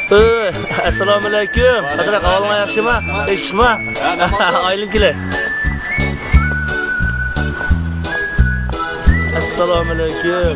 Assalomu alaykum. Qadra qavoling yaxshimi? Eshitma. Aylim kelar. Assalomu alaykum.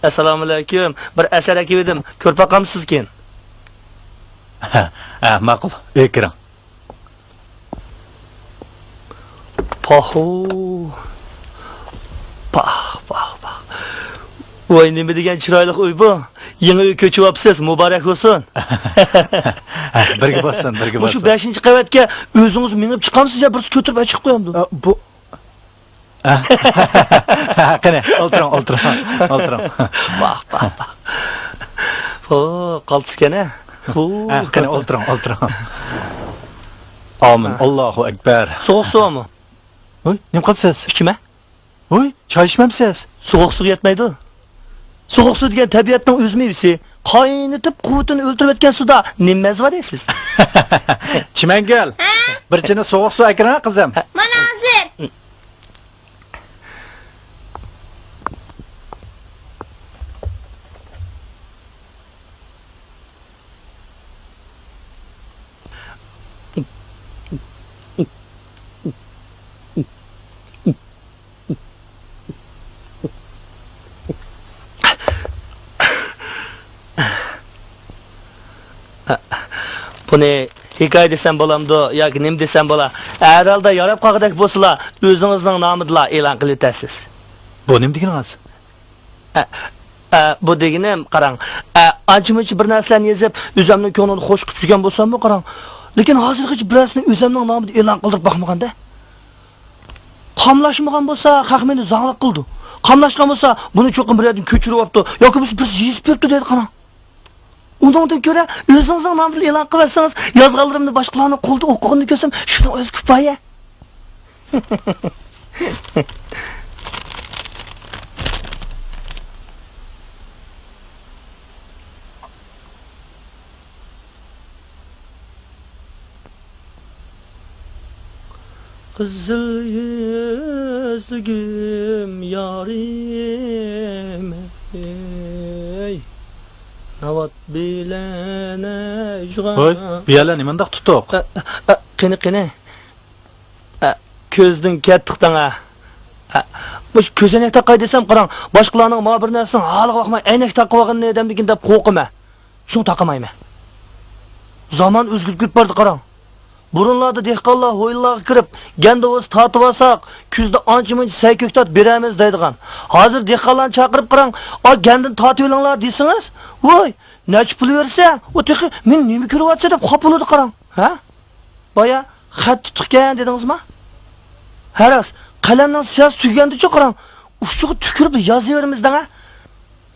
Assalomu alaykum. Bir asar akibdim. Ko'rpaqamsiz keyin. Ma'qul. Kiring. Paho. Pah. Voy, nima degan chiroyli uy bu? Yangi uy ko'chib olibsiz, muborak bo'lsin. Birga bo'lsin. Shu 5-qavatga o'zingiz minib chiqamsiz yo bir ko'tirib chiqib qo'yamdi? Bu qani, o'tiring. Baq. Qaltiskana. Qani, o'tiring. Amin. Allohu akbar. So'g'mi? Voy, nima qilsiz? Ichma. Voy, choy ichmamsiz? So'g'uq suv yetmaydi. So'g'uq suv degan tabiatning o'z mevasi. Qaynatib quvvatini o'ltirib o'tgan suvda nima mazza deysiz? Chimangal. Bir china so'g'uq suv akirana qizim. Mana hozir. Buni hikoya desam bo'lamdi yoki nim desam bo'la. Herhalde yarab qolgandek bo'lsa, o'zingizning nomida e'lon qilasiz. Bu nima deganingiz? Bu deganim, qarang, ancha-muncha bir narsalarni yozib, o'zimning ko'nglini xo'sh qilib turgan bo'lsam-ku, qarang. Lekin hozirgacha birasining o'zimning nomida e'lon qildirib boqmaganda. Qamlashmagan bo'lsa, haq meni zanglik qildi. Qamlashgan bo'lsa, buni cho'qim bir yerdan ko'chirib olibdi yoki biz yezib beribdi dedi, qarang. Undan ko'ra o'zingizning nomini e'lon qilsangiz, yozganlarimni boshqalarning qo'lda o'qig'ini ko'rsam, shuni o'z kifoya. Qizil yuzligim yorim ey navat bilene jug'an. Voy, biyalar nimanda tutuq? Qani. Ko'zdan ketdiqdan bu ko'zoynak taqay desam, qarang, boshqalarning ma bir narsani haliga boqmay aynak taqib olgan odamligin deb qo'rqima. Shuni taqamayman. Zaman o'zgarib ketdi, qarang. Burunlarda dehqonlar ho'ylarga kirib, gandovoz tatib olsak, kuzda ancha-muncha sayko'ktat beramiz deydigan. Hozir dehqonlarni chaqirib qarang, "Ol gandin tatib olinglar" desangiz, "Voy, nech pul bersa, u teqi men nima ko'ryapti" deb qopiladi, qarang. Ha? Boya xat tutgan dedingizmi? Haras, qalamning siyos tugandicha qarang, ushchig'i tukirib yozaverimizdan, ha?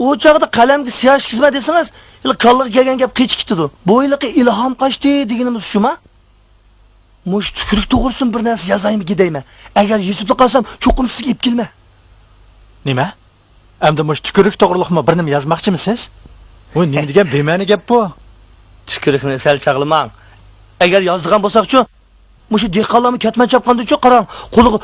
u chog'da qalamga siyah chizma desangiz, qalliq kelgan gap qechib ketdi. Bu yiliqi ilhom qochdi deganimiz shumi? Mush tukurik to'g'risin bir narsa yozaymi deyman. Agar yozib qolsam, cho'qim sizga ip kelma. Nima? Endi mush tukurik to'g'riliqmi bir nima yozmoqchimisiz? Bu nima degan bema'ni gap bu? Tukurikni sal chaqlamang. Agar yozgan bo'lsak-chi, mushu dehqonlarni ketman chapqanda-chi, qarang, qo'liga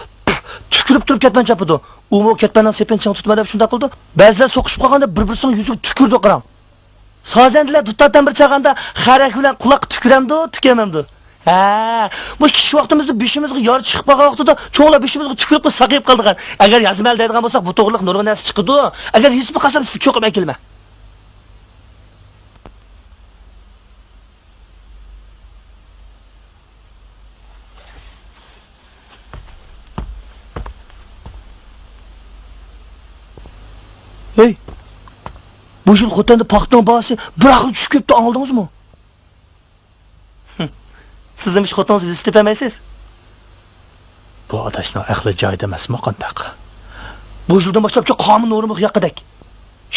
tukurib turib ketman chapidi. U mo ketmandan sepenchang tutma deb shunda qildi. Ba'zilar so'qishib qolganda bir-birisining yuziga tukurdi, qarang. Sozandilar dutatdan bir chaqanda xarak bilan quloq tukuramdi, tukamamdi. Ha, bu kishi vaqtimizda beshimizga yor chiqib qolgan vaqtida cho'g'lar beshimizga tukurib saqib qoldigan. Agar yozmal deydigan bo'lsak, bu to'g'riliq nurg'un narsa chiqdi. Agar yozib qolsam, siz cho'qib kelma. Hey, bu yil xotanda paxton bahsi bir xil tushib ketdi, oldingizmi? Siz ham ish xotingizni istib emaysiz? Bu adashning aqli joyida emasmi qandaq? Bu yildan boshlabcha qonun norma yoqadak.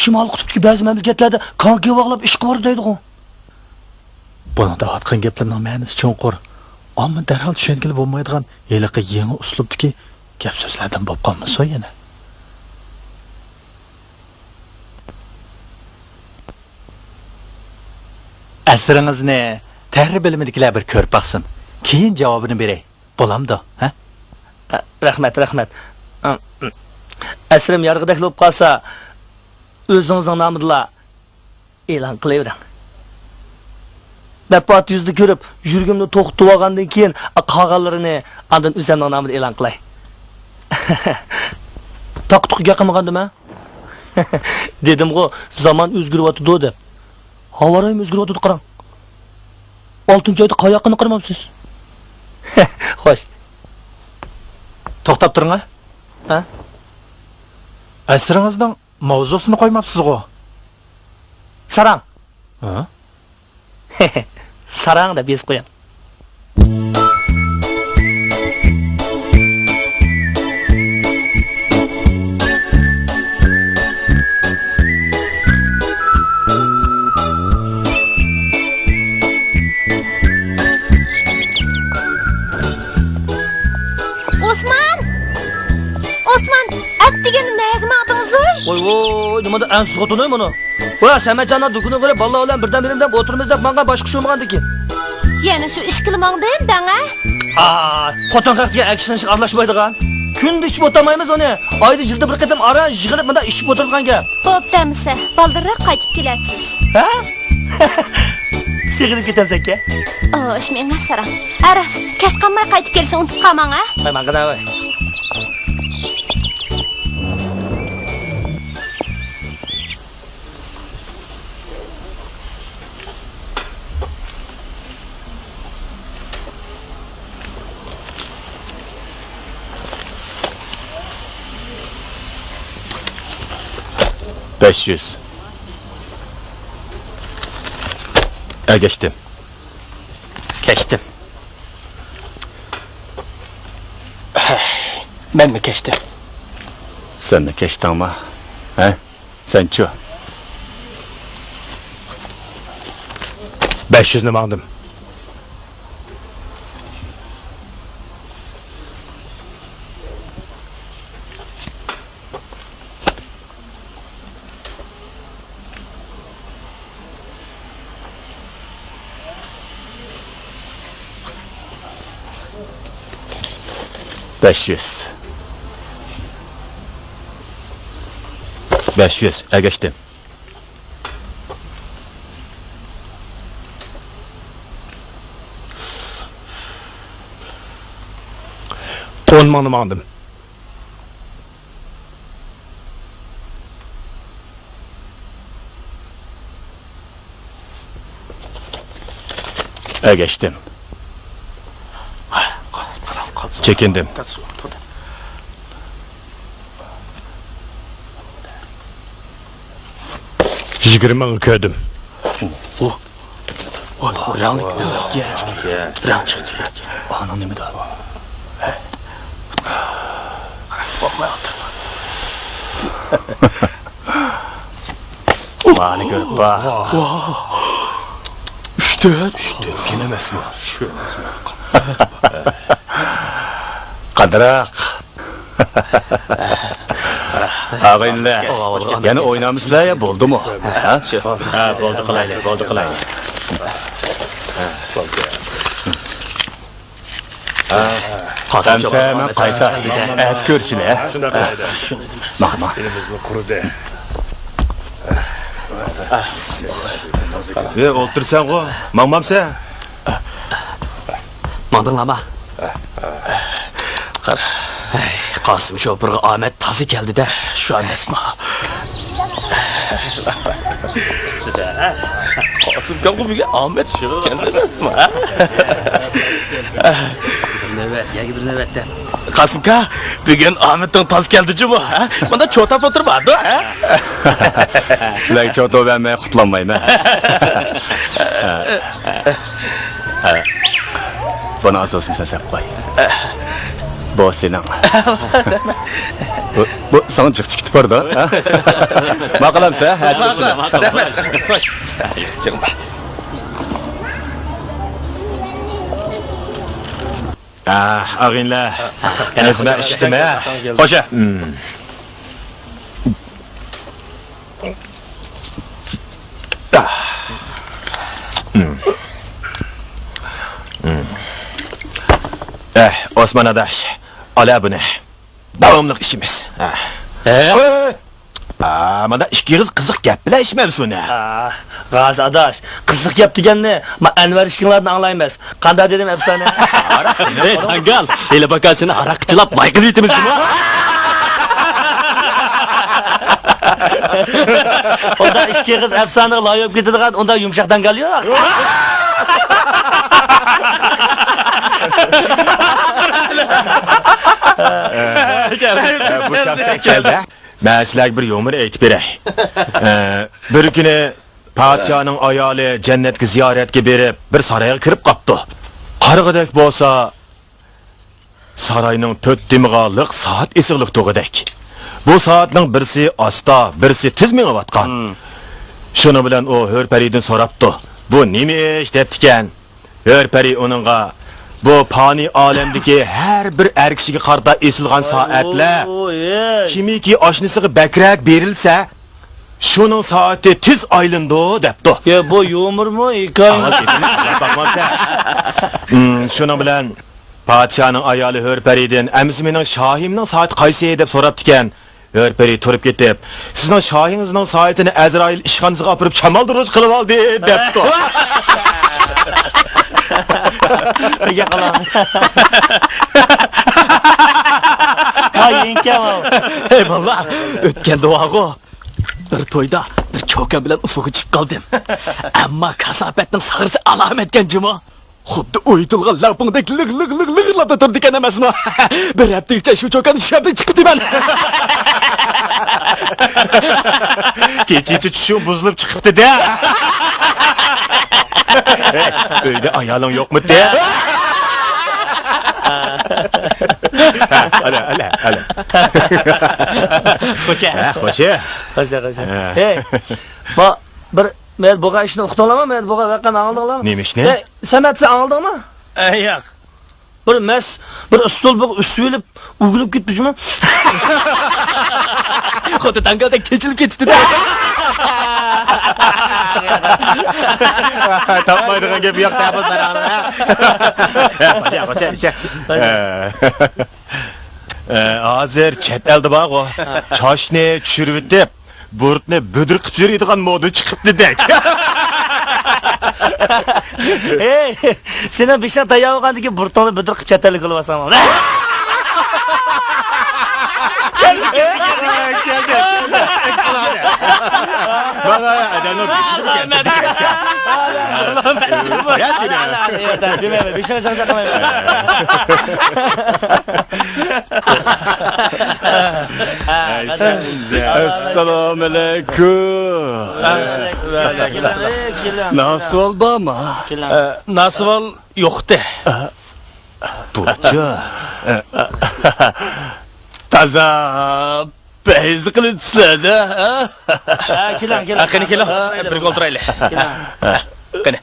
Shimol qutbdagi ba'zi mamlakatlarda qonga bog'lab ish qilib deydi-ku. Buningda aytgan gaplarning ma'nosi cho'nqur. Ammo darhol tushuntirib bo'lmaydigan yiliqi yangi uslubdagi gap so'zlardan bo'lib qolmasa yana. Asringizni tahrir bilimidagilar bir ko'rib baqsin. Keyin javobini beray. Bo'lamdi, ha? Rahmat. Asrim yarg'idek bo'lib qolsa, o'zingizning nomida e'lon qilavering. Bapot yuzni ko'rib, yurgimni to'xtatib olgandan keyin qolganlarini ondan o'zimning nomida e'lon qilay. Toqtuqga qilmagandimi? Dedim-ku, zamon o'zgaryapti deb. Havorim o'zgaryapti, qarang. 6-oyda qayoqni qirmamsiz? Xo'sh. To'xtab turing, ha? Asringizning mavzusini qo'ymabsiz-ku. Sarang. Ha? Sarang deb yozib qo'ying. Osman, at degan nima adingiz? Voy, nimada ansiz xotinay buni? Voy, Samajonlar dukuni qilib, balla bilan birdan-birdan o'tirimiz deb menga boshqa shu bo'lgandiki. Yana shu ish qilmangdim, danga? Xotin haqqiga aksinish aralashmaydigan. Kunda ish o'tamaymiz uni. Oyda yilda bir qatam ara yig'ilib bunda ish o'tirgan gap. Bo'ptamisa, baldirroq qaytib kelasiz. Ha? Sig'ilib ketamsan-ka? Ish menga saram. Aras, kech qolmay qaytib kelishni unutib qolmang, ha? Men qana voy. Geçtim. Geçtim. Ben mi geçtim? Sen mi geçtin ama? He? Sen çu. 500'ünü aldım. Beş yüz. Geçtim. On manım aldım. Geçtim. Çekindim. Yigirma köydüm. Anam nemi daha? Mani görüp bak. Üçte. Kim emas mı? Qadıraq. Ağaylar, yana oynamızlar ya, bo'ldi mu? Ha, shu. Ha, bo'ldi qilaylik. Qasamcha qayta. Ayt ko'rishlar. Mahma. Elimizni qurdi. O'tirsan ku, mangmamsan? Mandinglama. Qosim shopirga omad tazi keldi-da, shu emasmi? Qosim kamga omad keldi emasmi? Navbatda. Qosimka, bugun omaddan tazi keldi-chi-bu, ha? Bunda cho'tab o'tirmadi, ha? Shular cho'tab bermay qutlanmayman. Bana asosini sasab qo'y. Bu sening. Bu sana chiqib bordi, ha? Maqalamsa, ağinlar. Ezma ishdimi? Qo'sha. Osman adaş, ala bunu. Davamlıq işimiz. Mana ikki qiziq gap bilan ishmayapsizmi? G'az adaş, qiziq gap deganni, men Anvar ishkinglarni anglaymiz. Qanday dedim afsona? Ey, tangal, ele bakasini araqchilab mayqib yetimizmi? Onda ikki qiz afsona loyib ketadigan, onda yumshoq tangal yo'q. Bu şahsen geldi. Ben sizlerge bir yomur aytib beray. Bir günü padişahning ayoli jannatga ziyoratga berib, bir sarayga kirib qopdi. Qarig'idak bo'lsa, sarayning 4 dimg'aliq soat esiqliq to'g'idek. Bu soatning birisi asta, birisi tez mengayotgan. Shuni bilan o Hörparidan so'rabdi. Bu nima ish debdikan? Hörpari uningga bu fani alemdeki her bir erkişiga qarta esilgan saatlar kimiki oshnisiga bakrak berilsa şunun saati tiz aylindi debdi. Ya bu yumurmu hikoya? Şunu bilan podshoning ayoli Hörparidan "Amisi mening shohimning soati qaysi?" deb so'rabdikan. Hörpari turib ketib, "Sizning shohingizning soatini Azroil ishxonasiga olib chamaldiruj qilib oldi" debdi. Nega qalam? Ha, yengam. Ey baba, o'tgan duogo bir to'yda bir cho'ka bilan ufuqqa chiqib qoldim. Ammo kasofatning sag'risi alomatgan jimo. Xuddi o'ytilgan lapingdek lig turdi ekan emasmi? Bir haftacha shu cho'kani shabda chiqib diman. Kecha tushum buzilib chiqibdi-da. Öyle ayalın yok mu de? Hala. Hoşa. Hey, bir men buğa işini uqtolama, men buğa vaqan aldinglarmi? Neymiş ne? Samatsa aldingmi? Yo'q. Bir stol bir üstülüp uğulup gitmişmi? Xuddi tangaldak chechilib ketdi-da. Tapmaydigan gap yo'q tapib beramiz. Qo'sha. Hozir chet elda bor o. Choshni tushirib deb, burtni budir qilib yuradigan moda chiqibdi-dek. Hey, seni bir şey dayavgandaki burtoni budir qilib chatalik qilyapsan. Gel. Bana adamlar bir şey ya seni. Bir şey çakamayım. Assalamu alaikum. Nasıl oldu ama? Nasıl ol yoktu. Burcu. Taza Beyzi kılıçsada. Keling. Qani keling, birga o'tiraylik. Qani.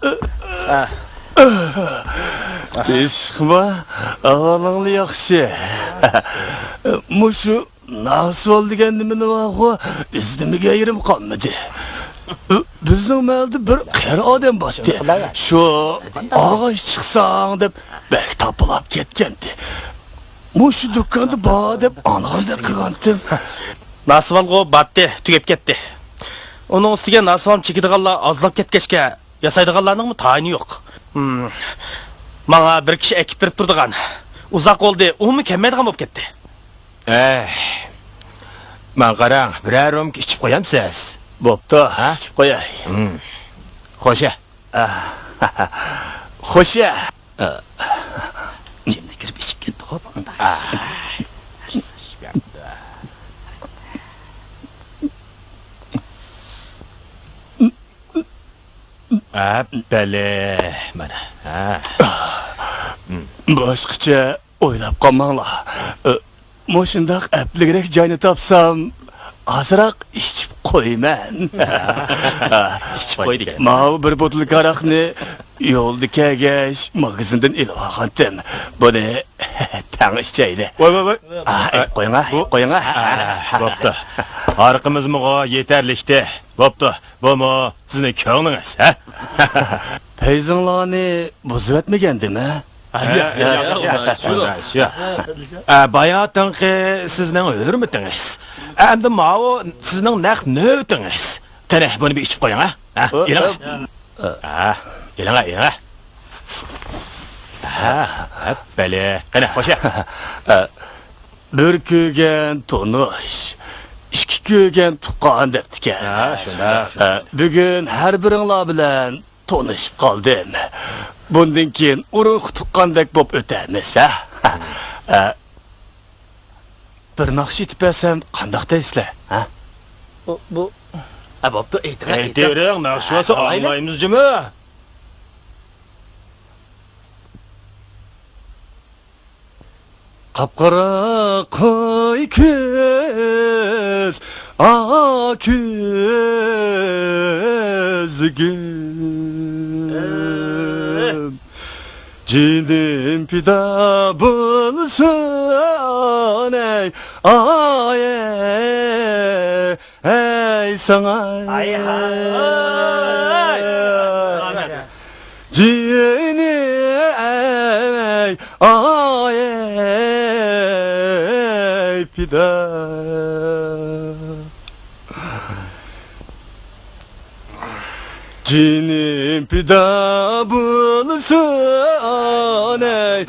Teshma, ağalığını yaxşı. Muşu nasıl oldu kendimini vağı, üzdümüge yerim kalmadı. Bizning malda bir qari odam bosdi. Shu og'ash chiqsang deb bek topilib ketgandi. Mushu do'konda bor deb anag'anda qilgandim. Nasvalgo batdi, tugab ketdi. Uning ustiga nasval chekadiganlar ozlab ketgachga yasaydiganlarning tayini yo'q. Manga bir kishi ekib berib turdigan. Uzoq bo'ldi, umi kelmaydigan bo'lib ketdi. Men qarang, biror romka ichib qo'yamsiz. Bo'pti, ichib qo'yay. Xo'sha. Xo'sha. Şimdi kirib ichib ketdi, xo'p. Bale, mana. Boshqacha o'ylab qolmanglar. Moshundaq apligrak joyni topsam, azroq ichib qo'yman. Ichib qo'y degan. Mau bir botul aroqni yo'lda kelgach magazindan ilib olgandim. Buni tang ichayli. Voy. Qo'ying. Bo'pti. Arqimizmi yetarlikdi. Bo'pti. Bumi sizning ko'nglingiz, ha? Peyzinglarni buzib etmagandimi? Bayatınkı sizning hürmetingiz. Endi mau sizning naq növbetingiz. Qani buni bir ichib qo'ying, ha? Ilang. Ilang. Bale. Qani, xo'sha. Bir kuygan to'nish, ikki kuygan tuqqan debdikan. Shunda. Bugun har biringlar bilan tanışıp qoldim. Bundan keyin urug' tuqqandek bo'lib o'tamiz, ha? Bir naqsh etib bersam, qandoq deysizlar, ha? Bu Bo'pti, aytering, naqshvasi olmaymizmi? Qapqara qo'y ko'z, ko'zligim. Cinim pida bulsun ey sana Cinim pida Cinim pida bulsun ey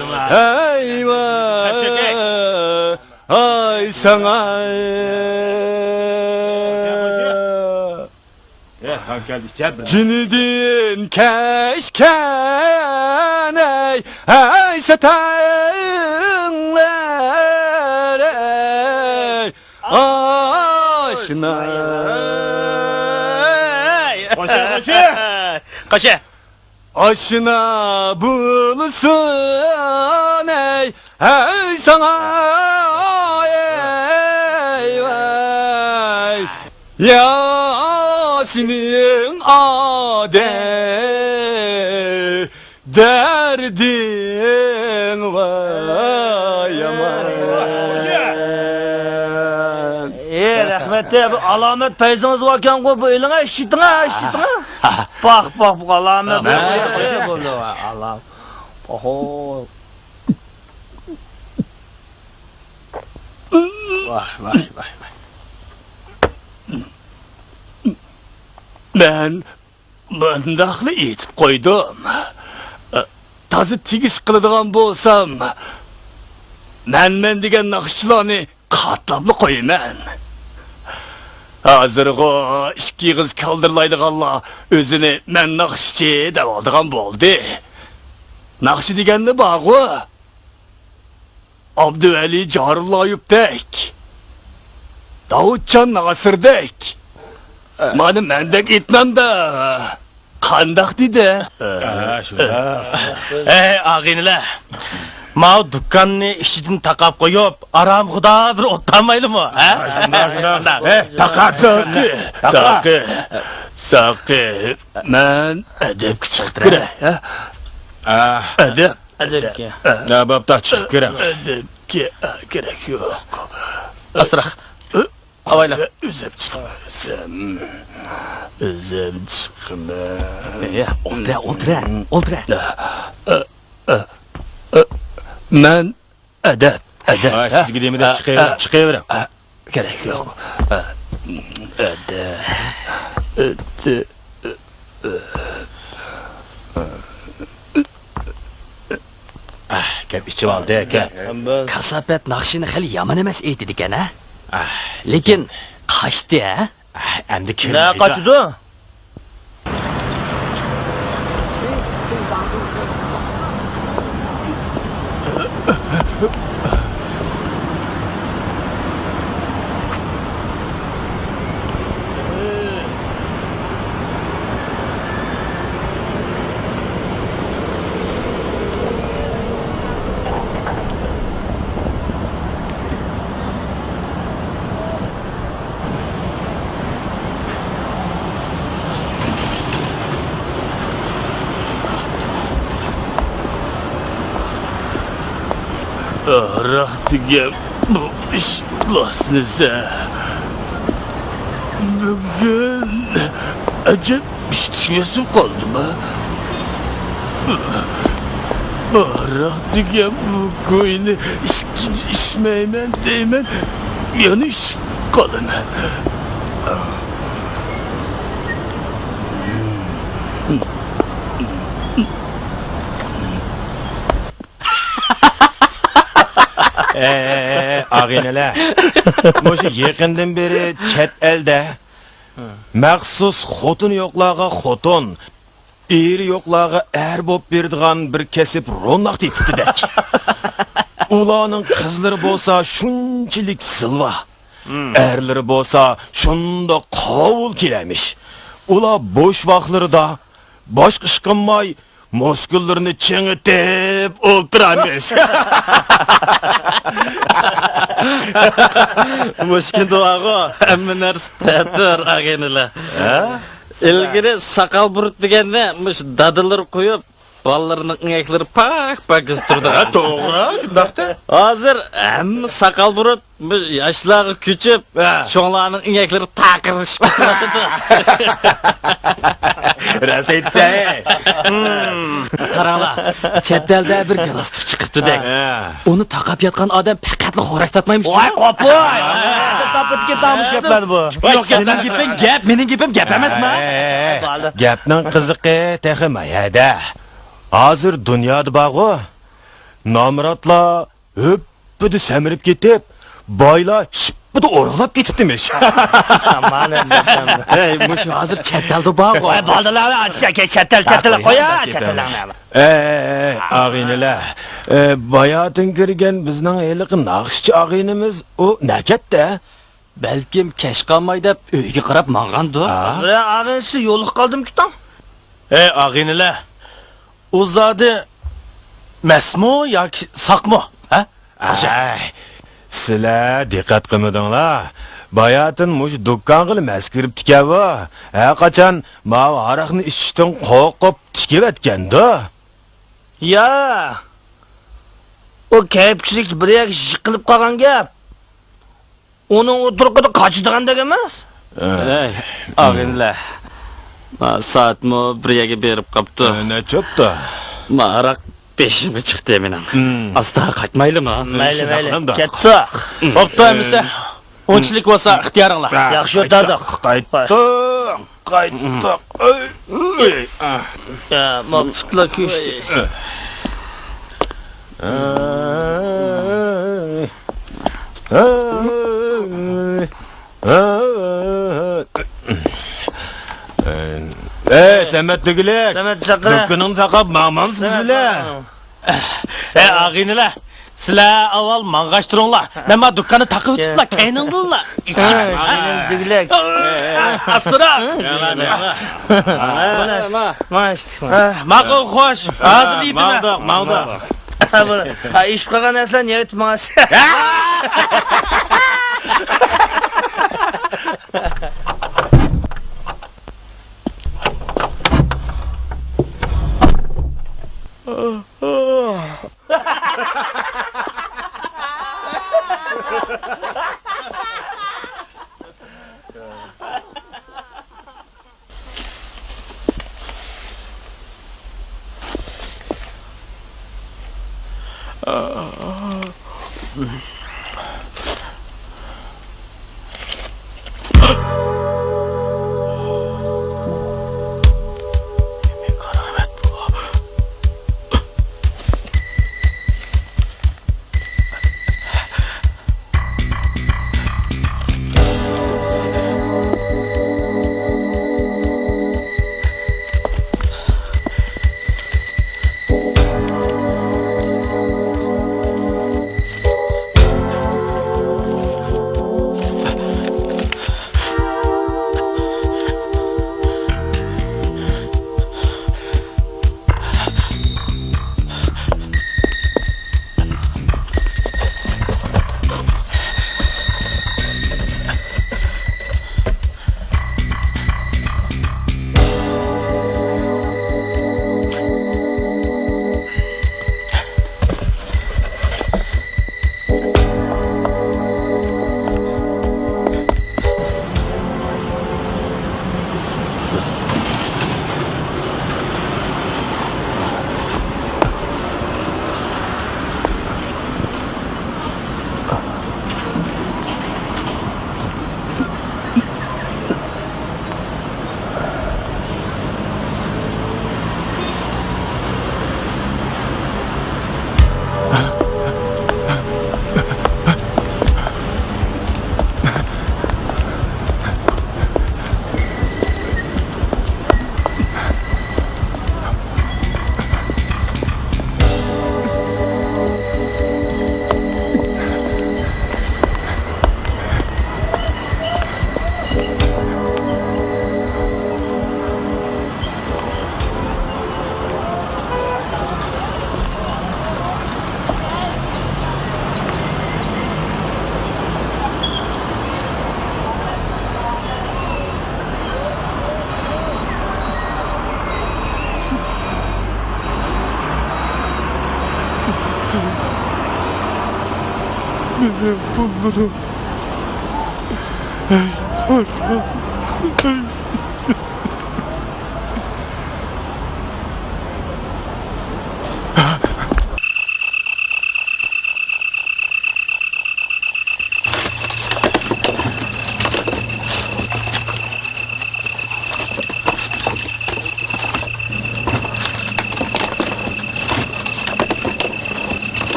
ay sana Cinidin keşken ey satayınlar ey aşina Qaşa. Aşina bulsun ey sana ey Yasin'in derdin var yaman. rahmat, bu alamet peyzanız varken bu eline işittin. Bak bu alamet. Allah. Oho. Vay. Ben mındaqlı etib qo'ydim. Tazı tegish qiladigan bo'lsam, men degan naqshlarni qatlabli qo'yaman. Hozirgi ikki qiz kaldirlaydiganlar o'zini men naqshchi deb oldigan bo'ldi. Naqshi deganni bog'i Abduvali Jarullayevdek, Davudjon Nasirdek. Mana mendek etmanda qandaq dedi? Shunda. Ağinlar. Mao dükkanını işçiden takap koyup aramıda bir otlanmaylı mı? Sakı. Men edep çıkıp kire. Edep. Edepki. Ne babda çıkıp kire. Edepki gerek yok. Astırak. Havayla. Üzep çıkmasın. Üzep çıkma. Oltre. Men edep. Siz gideyim de çıkayıverem. Gerek yok. Edep. Gap içim aldı, gap. Kasabet nakşini hali yaman emas aytdi ha? Lekin qaçdi ha? Endi kim? Ne kaçıdı? Rahtiga bu iş lasnıza. Bugün acep iştiyesi kaldı mı? Rahtiga bu koyunu içmeymen değmen yanlış kalın. Ağineler. Moşu yakından beri chet elde maxsus xotun yo'qlarga xotun, eri yo'qlarga er bo'p berdigan bir kesip ronaq tepibdi-dak. Ularning qizlari bo'lsa shunchalik silva, erlari bo'lsa shunda qovul kelamish. Ular bo'sh vaqtlarida boshqa ish qilmay muskullarini chingitib o'tiramish. Mushkin duago hamma narsa ta'tir ag'inilar. Ilgari saqal burut deganda mush dadillar qo'yib, bolalarning ingaklari pak turdi. To'g'ri, shundaqda. Hozir hamma saqal burut yoshlari ko'chib, cho'nglarning ingaklari taqirishib turadi. Rasaytsa. Qaranglar, chet elda bir galstuk chiqibdi-dak. Uni taqab yotgan odam faqatli xo'rak tatmaymish. Voy qo'poy! Topib ketamiz gaplar bu. Yo'q, sening gaping gap, mening gapim gap emasmi? Gapning qiziqi texi mayada. Hozir dunyoda bog'u nomrodlar o'ppidi samirib ketib, boylar shipidi o'rg'lab ketibdimish. Mana Ey, mush hozir chet elda bog'. voy bolalarni achishga chatal qo'ya, chatallarni. Ag'inilar, boyatin kirgan bizning eliqi naqshchi ag'inimiz u nakatda. Balkim kech qolmay deb uyga qarab mang'andu. Ag'insi yo'liq qoldim-ku tam. Ag'inilar. O zade mesmo yoki saqmo, ha? Sizlar diqqat qilmadinglar. Bayatin mush do'kon qilib maskirib tikavi. Qachon ma aroqni ichishdan qo'rqib tikavatganda. Ya. O kaypchilik bir yak yiqilib qolgan gap. Uning o'tirqida qochadigan emas. Ag'inlar. Saatmi bir yaga berib qopti. Ne chopdi? Aroq peshimi chiqdi mening. Asta qaytmaylimi? Mayli. Ketdik. Bo'pti, emisa. O'nchilik bo'lsa ixtiyoringlar. Yaxshi o'tadik. Qaytdik. Ya, maqsudlar ko'shdi. Samet Tügülek. Samet chaqira. Dükkanını taqab mağmamsınız bile. Ag'inilar, sizlar avval mang'ashtiringlar. Nima dukkanni taqib o'tiblar, kayninglar. Ag'inin Tügülek. Astra. Ma'qul, xo'sh. Hozir yetib. Mağdaq. Ha, iş qilgan narsa ne etmas.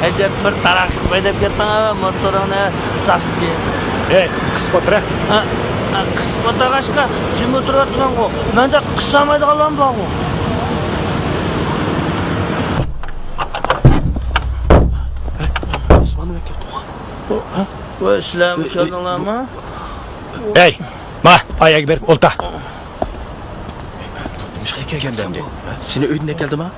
Acaba bir taraqshni paydab ketding, motorini safchi. Qisib o'tira. Qisib o'tirg'achqa jim o'tiryapman-ku. Menda qissamaydiganlar bor-ku. Osmonga ketdi. Voy, sizlarmi keldinglarmi? Ey, ma, oyoq berib o'lta. Nishqa kelgandan de. Seni uydan keldimi?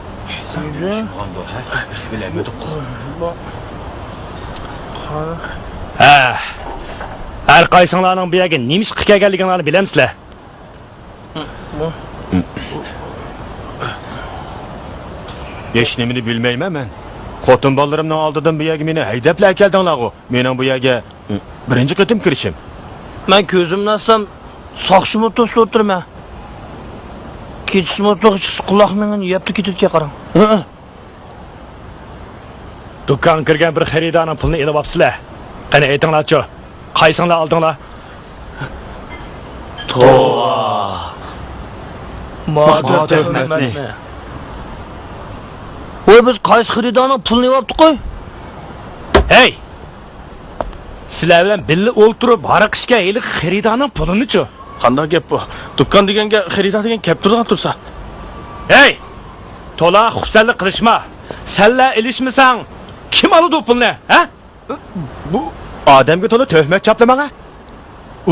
Har qaysinglarning bu yerga nima ish qilib kelganligingizni bilamsizlar? Hech nimani bilmayman men. Xotin bolalarimning oldidan bu yerga meni haydablar keldinglar-ku. Mening bu yerga birinchi qatim kirishim. Men ko'zimni ochsam, soqchimi to'sib o'tirman. Keçish motoqi chiqsa quloq mengini yeyapti ketibga qarang. Do'kon kirgan bir xaridorning pulini elib olibsizlar. Qani aytinglar-chi, qaysinglar oldinglar? Tova. Motor tuhmatni. Voy biz qaysi xaridorning pulini yeyapti qo'y? Hey! Sizlar bilan birga o'ltirib, haraq ishga hali xaridorning pulini-chi? Qanday gap bu? Do'kon deganga xaridor degan gap turgan tursa. Hey! To'la xursandlik qilishma. Senlar ilishmisang, kim oladi o pulni, ha? Bu odamga to'la tuhmat chaplamaga.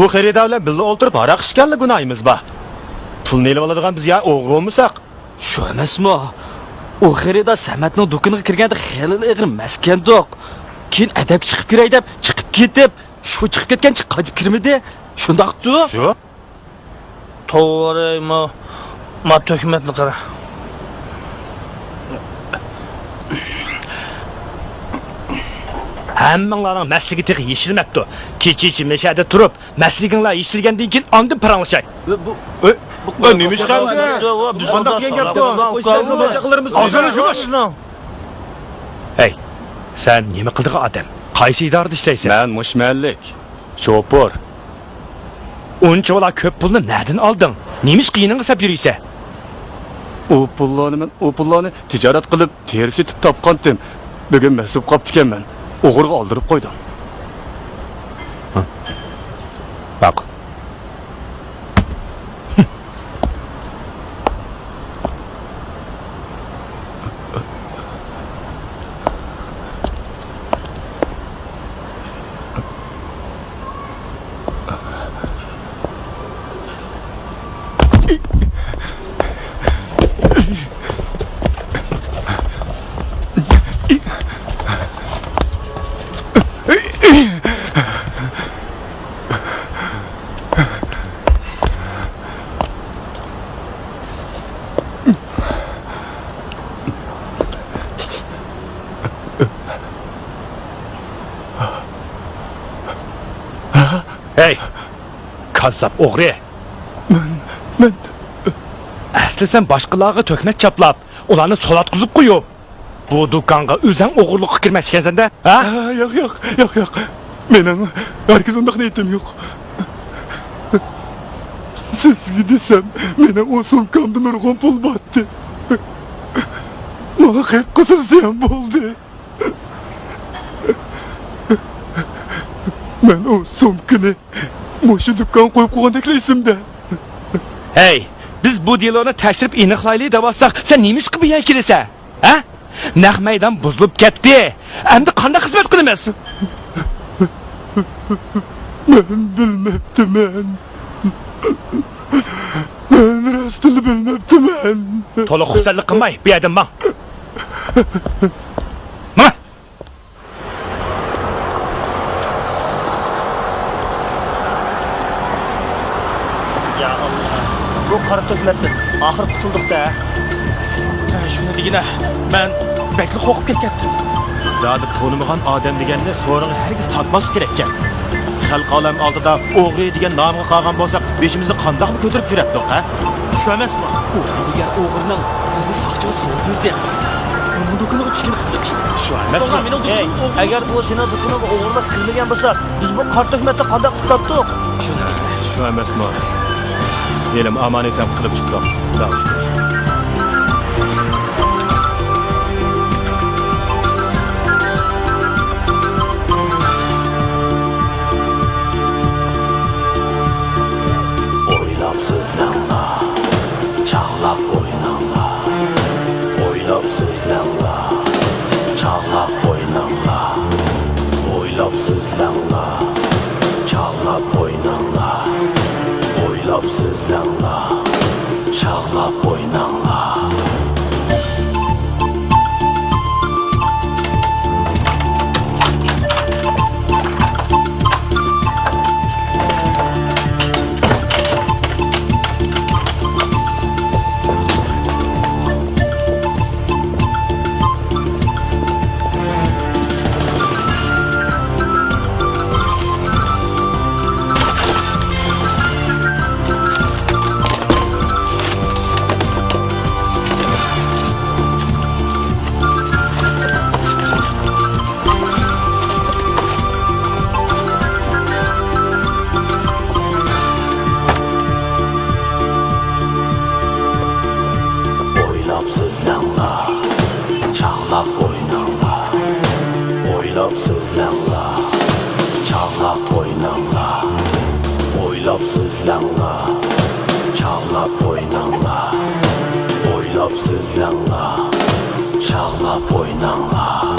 U xaridor bilan birga o'ltirib haraq ishganlik gunohimiz bor. Pulni elib oladigan biz ya o'g'ri bo'lmasak, Shu emasmi? U xaridor Samatning do'koniga kirganda xeyli ig'ir maskandoq. Keyin adab chiqib kiray deb chiqib ketib, shu chiqib ketgancha qaytib kirmadi. Shundaqdi. shu To'g'ri, ma tuhmatni qara. Hammanglarning masligi tex yeshilmabdi. Kechichi meshada turib, masliginglar yeshilgandan keyin ondan paranglashak. bu nima ish qildi? Biz qanday qilgan gapdi? Og'zini yuvish. Hey, sen nima qildigan odam? Qaysi idorada ishlaysan? Men mushmallik. Chopur. Uncha ola ko'p pulni nereden olding? Nemish qiyiningga sap yuriysa? U pullarni tijorat qilib, terisi tib topqandim. Bugun mas'ul qolib ekanman. O'g'irga oldirib qo'ydim. Bak. Hey, kazzap o'g'ri. Men Asli sen boshqalarga to'kmat chaplab, ularni solatqizib qo'yib, bu do'konga o'zing o'g'irlikqa kirmaskansan-da, ha? yo'q. Mening herkes undaq niyetim yo'q. Sizga desam, mening o sumkamda nurg'un pul botdi. Mana qilib qilsa ham bo'ldi. Men o sumkani mushu do'kon qo'yib qo'ygandek esimda. Hey, biz bu deloni tashrif aniqlaylik deb olsak, sen nima ish qilib kelasan? Ha? Naq maydon buzilib ketdi. Endi qanday xizmat qilamiz? Men bilmabdiman. Men rostini bilmabdiman. To'liq xursandlik qilmay, bu yerdan mang. Mana. Ya Allah. Bu qara tuhmatdan oxir qutuldik-da. Shuni degina, men bekli qo'rqib ketgandim. Zodi to'nimagan odam deganda so'rig'i hargiz tatmas kerak ekan. Xalq olam oldida o'g'ri degan nomga qolgan bo'lsak, beshimizni qandoqmi ko'tarib yuribdik, ha? Shu emasmi? O'g'ri degan o'g'irning bizni soqchiga so'rdi. Uni do'koniga tushgan qiziqish. Shu emasmi? Ey, agar bu seni do'koniga o'g'irlik qilmagan bo'lsa, biz bu qara tuhmatni qanday qutuldik? Shu emasmi? Elim omon eson qilib chiqdik. Xudoga shukr. Oylab sizlanglar, çağlap oynanglar. Oylab sizlanglar, çağlap oynanglar. Oylab sizlanglar, çağlap oynanglar.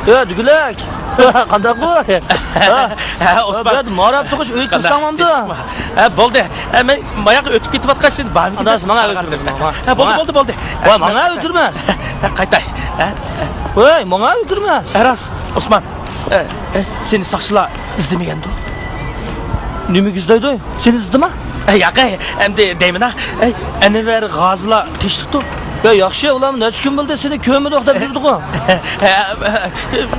Ya Dugulak. Qanday qo'y? Osman, marab tuqish uy qilsamamda. Bo'ldi. Men boyaqa o'tib ketayotgan sen bani. Adas menga o'tirmas. Ha, bo'ldi. Voy, menga o'tirmas. Qaytay. Voy, menga o'tirmas. Aras, Osman. Seni saqchilar izlamagandir. Nima izlaydi? Sen izdima? Yo'q, endi deyman-a. Anvar g'ozlar teshdiqdi. Ya yaxshi, ular necha kun bo'ldi seni ko'mir deb yurdi-ku.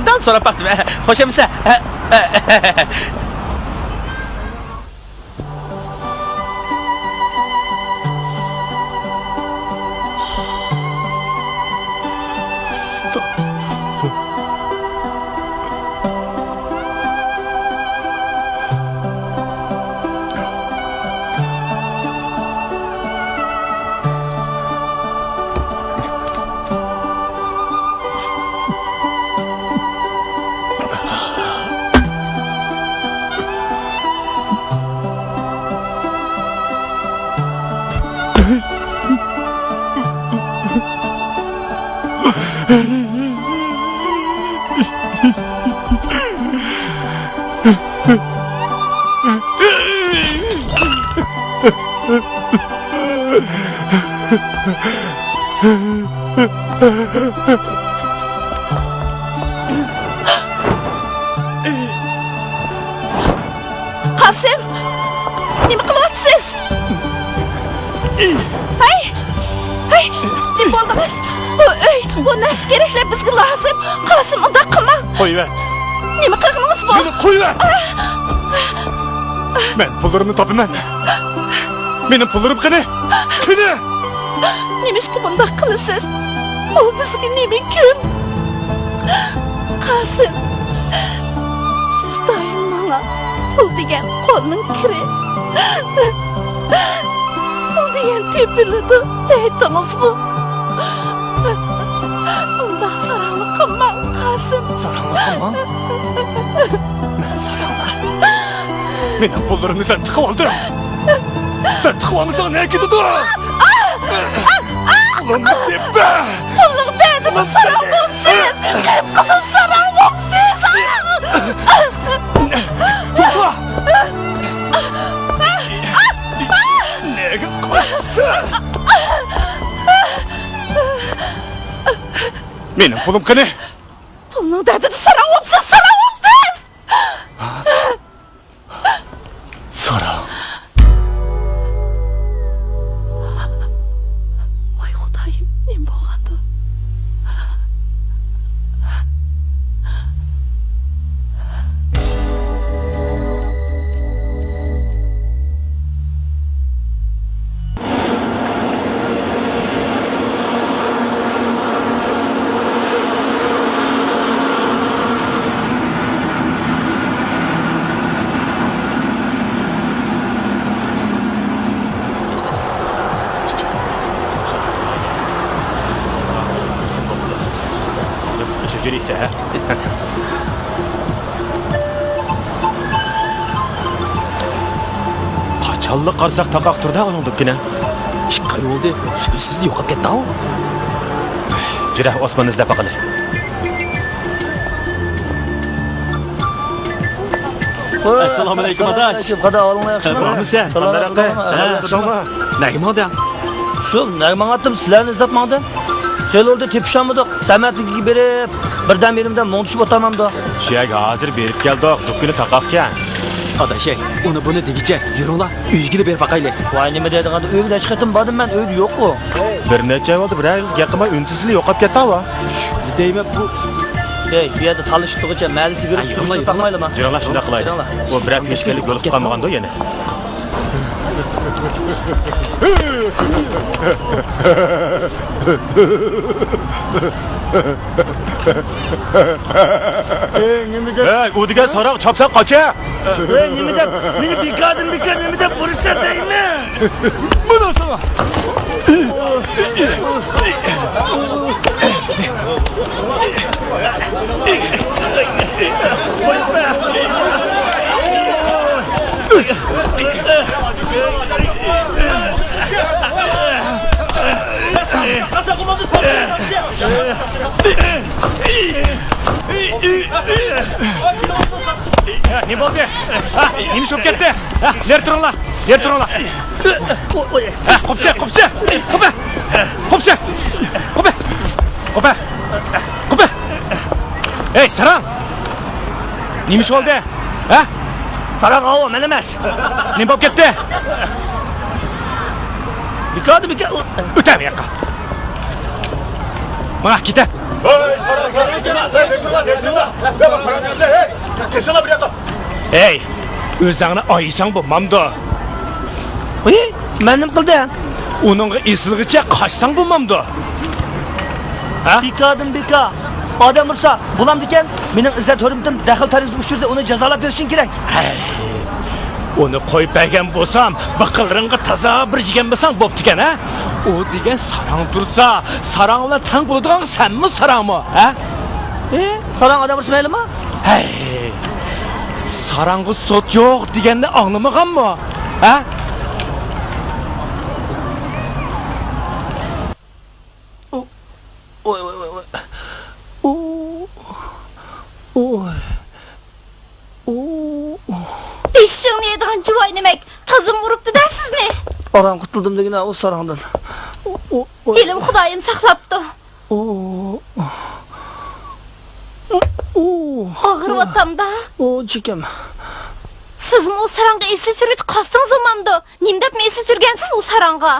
Dan so'rab baxtim. Xo'shamisa? Qasim, nima qilyapsiz? Hey, nima bo'ldi biz? Bu narsa keraklar bizga lozim. Qasim, unda qilma. Qo'yver. Nima qilganingiz bor? Meni qo'yver. Men pullarimni topaman. Mening pullarim qani? Nimishki bunday qilasiz? Bu bizga nima kun? Qasim, siz doim menga pul degan qo'lning kiri. Pul degan tepiladi, aytamizmi? Bunday saranglik qilmang, Qasim. Saranglik qilmang? Mening pullarimni sen tiqib olding. Sen tiqib olmasang ne ketadi? Pulimni tepma. Pulning dadini sarang bo'lsiz. Qip qizil sarang bo'lsiz. To'xta. Nega qo'ysan? Mening pulim qani? Pulning dadini sarang bo'lsiz. Sarang. Voy Xudoyim, nima bo'lgandi? Juriysa. Qachonli qarsak taqoq turdi uning do'kkina. Ishqa yo'ldi. Sizni yo'qib ketdi-ku. Jira osmon izlab baqili. Assalomu alaykum adash. Qada olinglar yaxshimi? Bormisan? Nega modam? Shu nagmangatim sizlarni izlab maqdim. Keloldi tepishamidik. Samatnikiga berib, birdan berimdan mo'ntishib o'tamamda. Şiyag hozir berib keldik. Dukkini taqaqkan. Adash, uni buni degicha yuringlar, uyga berib baqaylik. Voy nima deydiganda uyga chiqdim bordim men, uyda yo'q-ku. Bir necha bo'ldi, bir og'iz gapimay untizli yo'qolib ketdi-va. Deyman bu Ey, bu yerda talishibdigacha malisi berib turishni taqmaylimi? Jiringlar shunday qilaylik. U bir peshkalik bo'lib qolmaganda yana. Ey, u degan so'roq chopsa qocha. Ey, nima deb, meni bekadim nima deb urishsa deymi? Mana sana. Ne bo'ldi? Ha, nima shop ketdi? Ha, yer turinglar. Ha, qopcha. Qo'pa. Ey, Sarang. Nima ish bo'ldi? Ha? Sarang ova men emas. Nima bo'lib ketdi? Beka. O'ta bu yoqqa. Mana ketdi. Ey, o'zingni oyisang bo'lmamdi. Oy, men nima qildim? Uningga esilgicha qaçsang bo'lmamdi. Ha? Beka. Odam ursa, bo'lamdi ekan, mening izzat hurmatim daxl tariz uchirdi, uni jazolab berishing kerak. Uni qo'yib bergan bo'lsam, biqilringga toza bir yegan bo'lsang bo'pti ekan, ha? U degan sarang tursa, sarang bilan tang bo'ladigan senmi sarangmi, ha? Sarang odam ursa maylimi? Hey! Sarangga sot yo'q deganni anglamaganmi, ha? Ishingni yedigan juvoy nimak? Tazim uribdi-da sizni. Oram qutuldim degina o sarangdan. Elim Xudoyim saqlabdi. Og'riyotamda. Chekam. Sizmi o sarangga esli churib qasdingiz o'mamdi. Nim deb esli churgansiz o sarangga?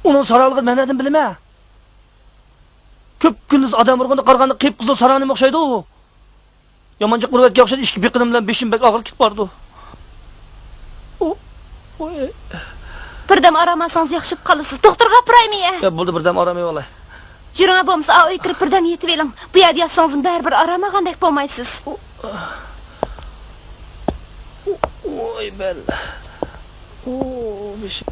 Uning saranglig'i men dedim bilma. Ko'p kunuz odam urg'anda qarg'anda qiyib qizil sarangga o'xshaydi u. Yomoncha qurbatga o'xshaydi, ishki biqinim bilan beshim bek og'ir ketib bordi. Birdam aramasangiz yaxshi qolasiz. Doktorga gapiraymi? Ya bo'ldi, birdam aramay olay. Jiringa bo'lmasa, uy kirib birdam yetib eling. Bu yerda yotsangiz baribir aramagandek bo'lmaysiz. Oy bel. Beshim.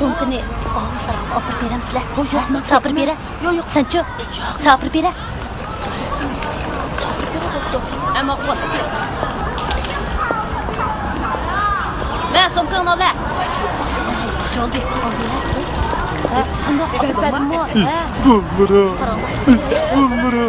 So'ngkini og'izlarga opirib beramsizlar. Yo'qmi? Sabr bera. Yo'q, senchi? Sabr bera. Ammo qo'l. Men so'ngkini ola. Sho'ldi. Ha, qanday qilibadimmi? Ha? Bo'lmara.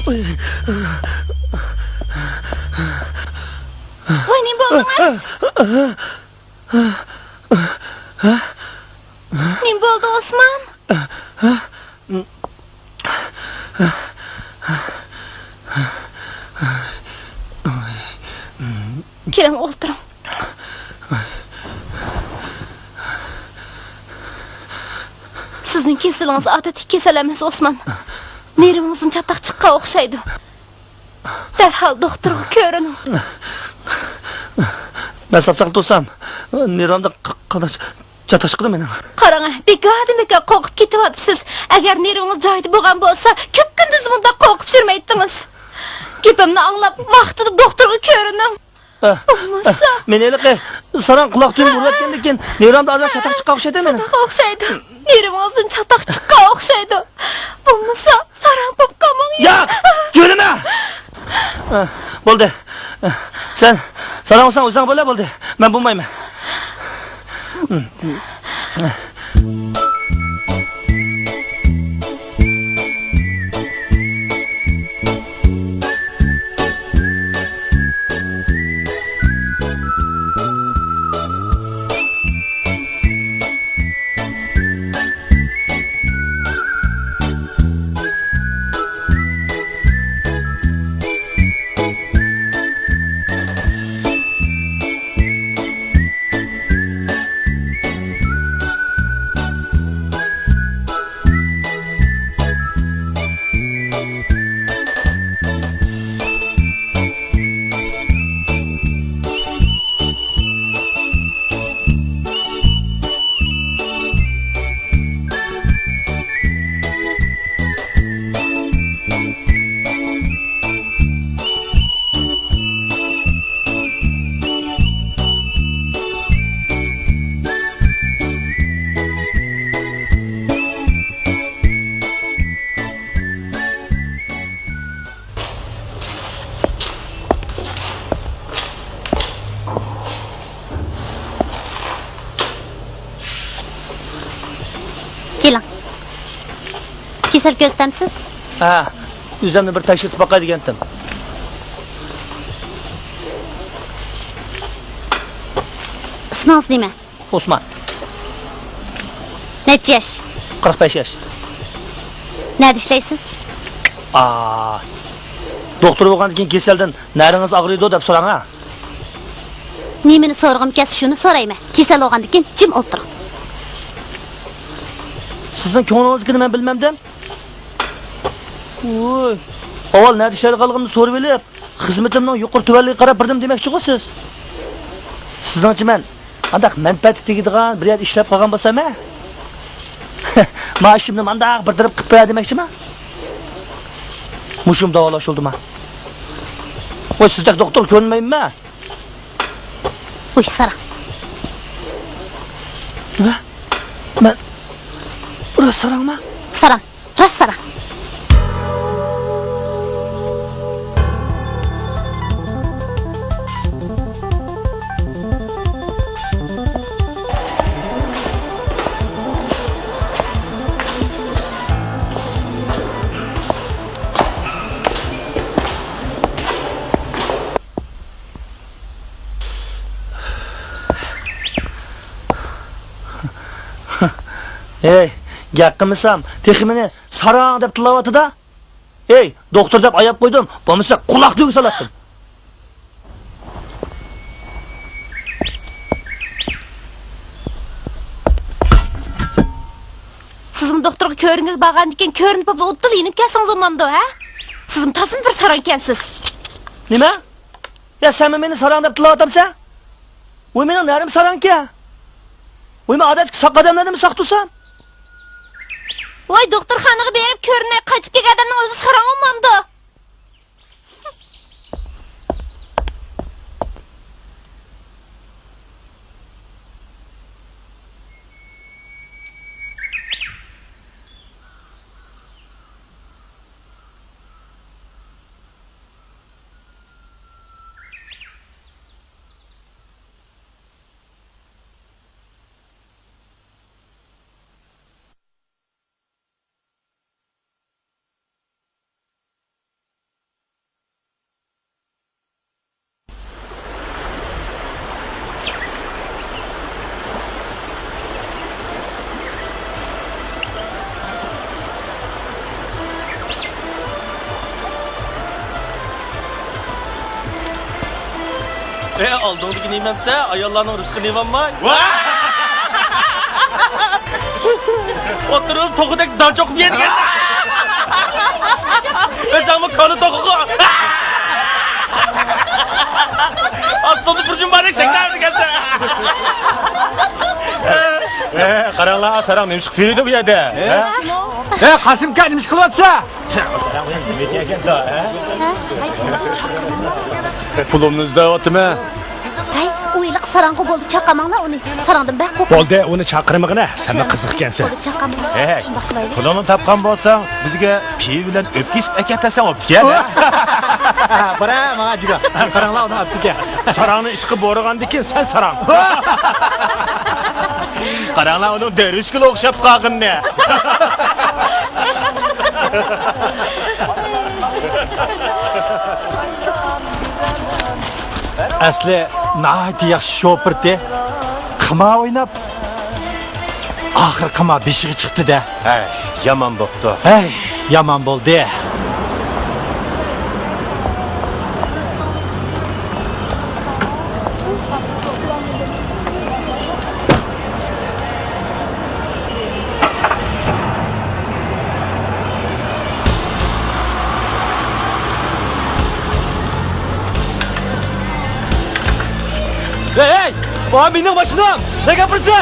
Oy. Oy, ne bo'ldingiz? Ne bo'ldi, Osman? Keling, o'tiring. Sizning kesalingiz odatdagi kasal emas, Osman. Nervingizning chataq chiqqan o'xshaydi. Darhol doktorga ko'rining. Ben sapsaq tursam, neramda qanaş çataşqıdı meni. Qarang, bekadimika qo'rqib ketyapsiz. Agar nervingiz joyida bo'lgan bo'lsa, ko'p kunduz bunda qo'rqib yurmaydingiz. Gapimni anglab, vaqtida doktorga ko'rining. Bo'lmasa, Men eliqi saran quloq tuyib urayotgandan keyin neramda azar chataq chiqqan o'xshaydi meni. O'xshaydi. Nervingizdan chataq chiqqan o'xshaydi. Bo'lmasa, saran bo'lib qolmang. Ya, jo'nama. Bo'ldi. Sen saran olsang o'zing bo'la bo'ldi. Men bo'lmayman. Keling. Kesal ko'ztamsiz? Ha, o'zimni bir tekshirib boqay degandim. Ismingiz nima? Osman, Necha yosh? 45 yosh. Nerede ishlaysiz? Doktor bo'lgandan keyin kasaldan naringiz og'riydi deb so'rang ha. Nemini so'rag'im kelsa shuni so'rayman. Kasal bo'lgandan keyin jim o'tiring. Sizning ko'nglingizni men bilmamdim. Voy. Avval nerede ishlayotganligimni so'rab elib, xizmatimning yuqori tuvanligiga qarab birdim demoqchi siz. Sizningcha men andaq manfaati tegadigan bir yerda ishlab qolgan bo'lsam-a? Maoshimni mandaq birdirib qilib qo'yadi demoqchiman. Mushum davolash oldimi? Voy, sizdek doktor ko'rmayman. Voy, Sara. Nima? Men rost sarangmi? Sarang, rost sarang. Ey, gaqqimisam, texmini sarang deb tilovatida. Ey, doktor deb ayab qo'ydim, bo'lmasa quloq tugib salatdim. Sizim doktorga ko'ringiz borgandan keyin ko'rinib bo'lib o'tdil, yinib kelsangiz o'manda, ha? Sizim tasmin bir sarang ekansiz. Nima? Ya sen meni sarang deb tilovatamsan? Voy, mening narim sarangka. Voy, men odat saq odamlarni saq tursam? Oy doktorxonaga berib ko'rinmay qaytib kelgan odamning o'zi sarang olmamdi. Aldığındaki nimemse ayollarının rızkını yemem. Oturup tokudaki daha çok bir yedik. Özümün kanı tokuğu. Aslında burcum var eksik derdi gelse. Qaranglar, sarang nima chiqib berdi bu yerda? Qasim aka nima qilyapsa? Sarang bu nima deyapti, Pulumni izlayaptimi? Hay, o'yliq sarang'i bo'ldi, chaqamanglar uni. Sarangdan baq qo'rq. Bo'ldi, uni chaqirmag'ina. Sen qiziq ekansan. Bo'ldi, chaqamanglar. Shundoq qilaylik. Pulini topgan bo'lsang, bizga piy bilan o'tkazib akatlasang bo'pti-ku. Bora, menga jiga. Qaranglar uni olib Sarangni ishqi bo'rgandan keyin sen sarang. Qaranglar uni derishkil o'xshab qolg'inni. Asli nahayat yaxshi shopirdi. Qima o'ynab oxir qima beshig'i chiqdi-da. Hey, yomon bo'pti. Hey, yomon bo'ldi. Hey! O mening mashinam! Ne gapirsa?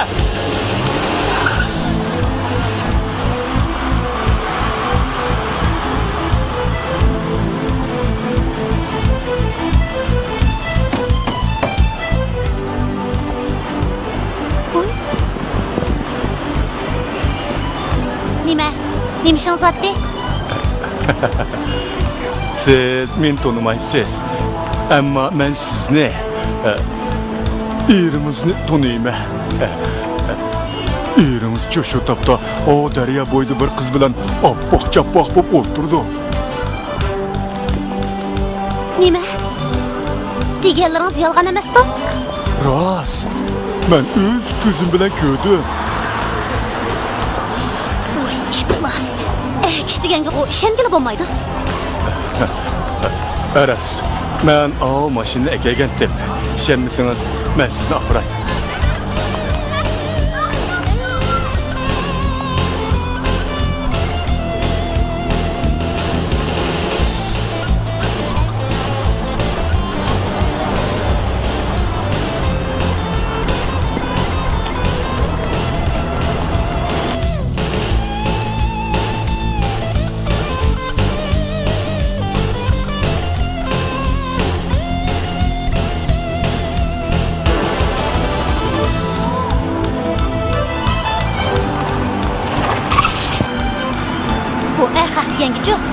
Nima? Nimishingiz qotdi? Siz men tanımaysiz. Ammo men sizni erimizni tanıyman. Erimiz shu topda o daryo bo'yida bir qiz bilan oppoq chappoq bo'lib o'tirdi. Nima? Deganlaringiz yolg'on emas-ku? Rost. Men o'z ko'zim bilan ko'rdim. Voy, ishqillah. Ish deganga o ishongili bo'lmaydi. Aras, men o mashinani akagandim. Ishonmasangiz, men sizni opiray.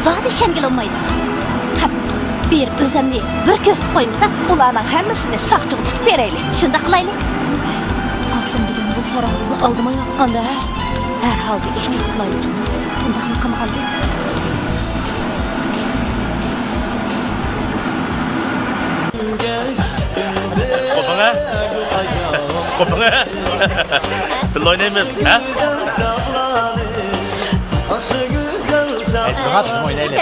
Zaten ishongili olmaydi. Qap, bir o'zimni bir ko'rsatib qo'ymasa, ularning hammasini saqchiga tutib beraylik. Shunda qilaylik. Qosim degan bu so'rovingizni oldima yoqqanda, har holda ehtiyot qilaylik. Undaqmi qilmaganda? Qo'pinga? Qo'pinga? Bill o'ynaymiz, ha? Etmez mi oynayalım?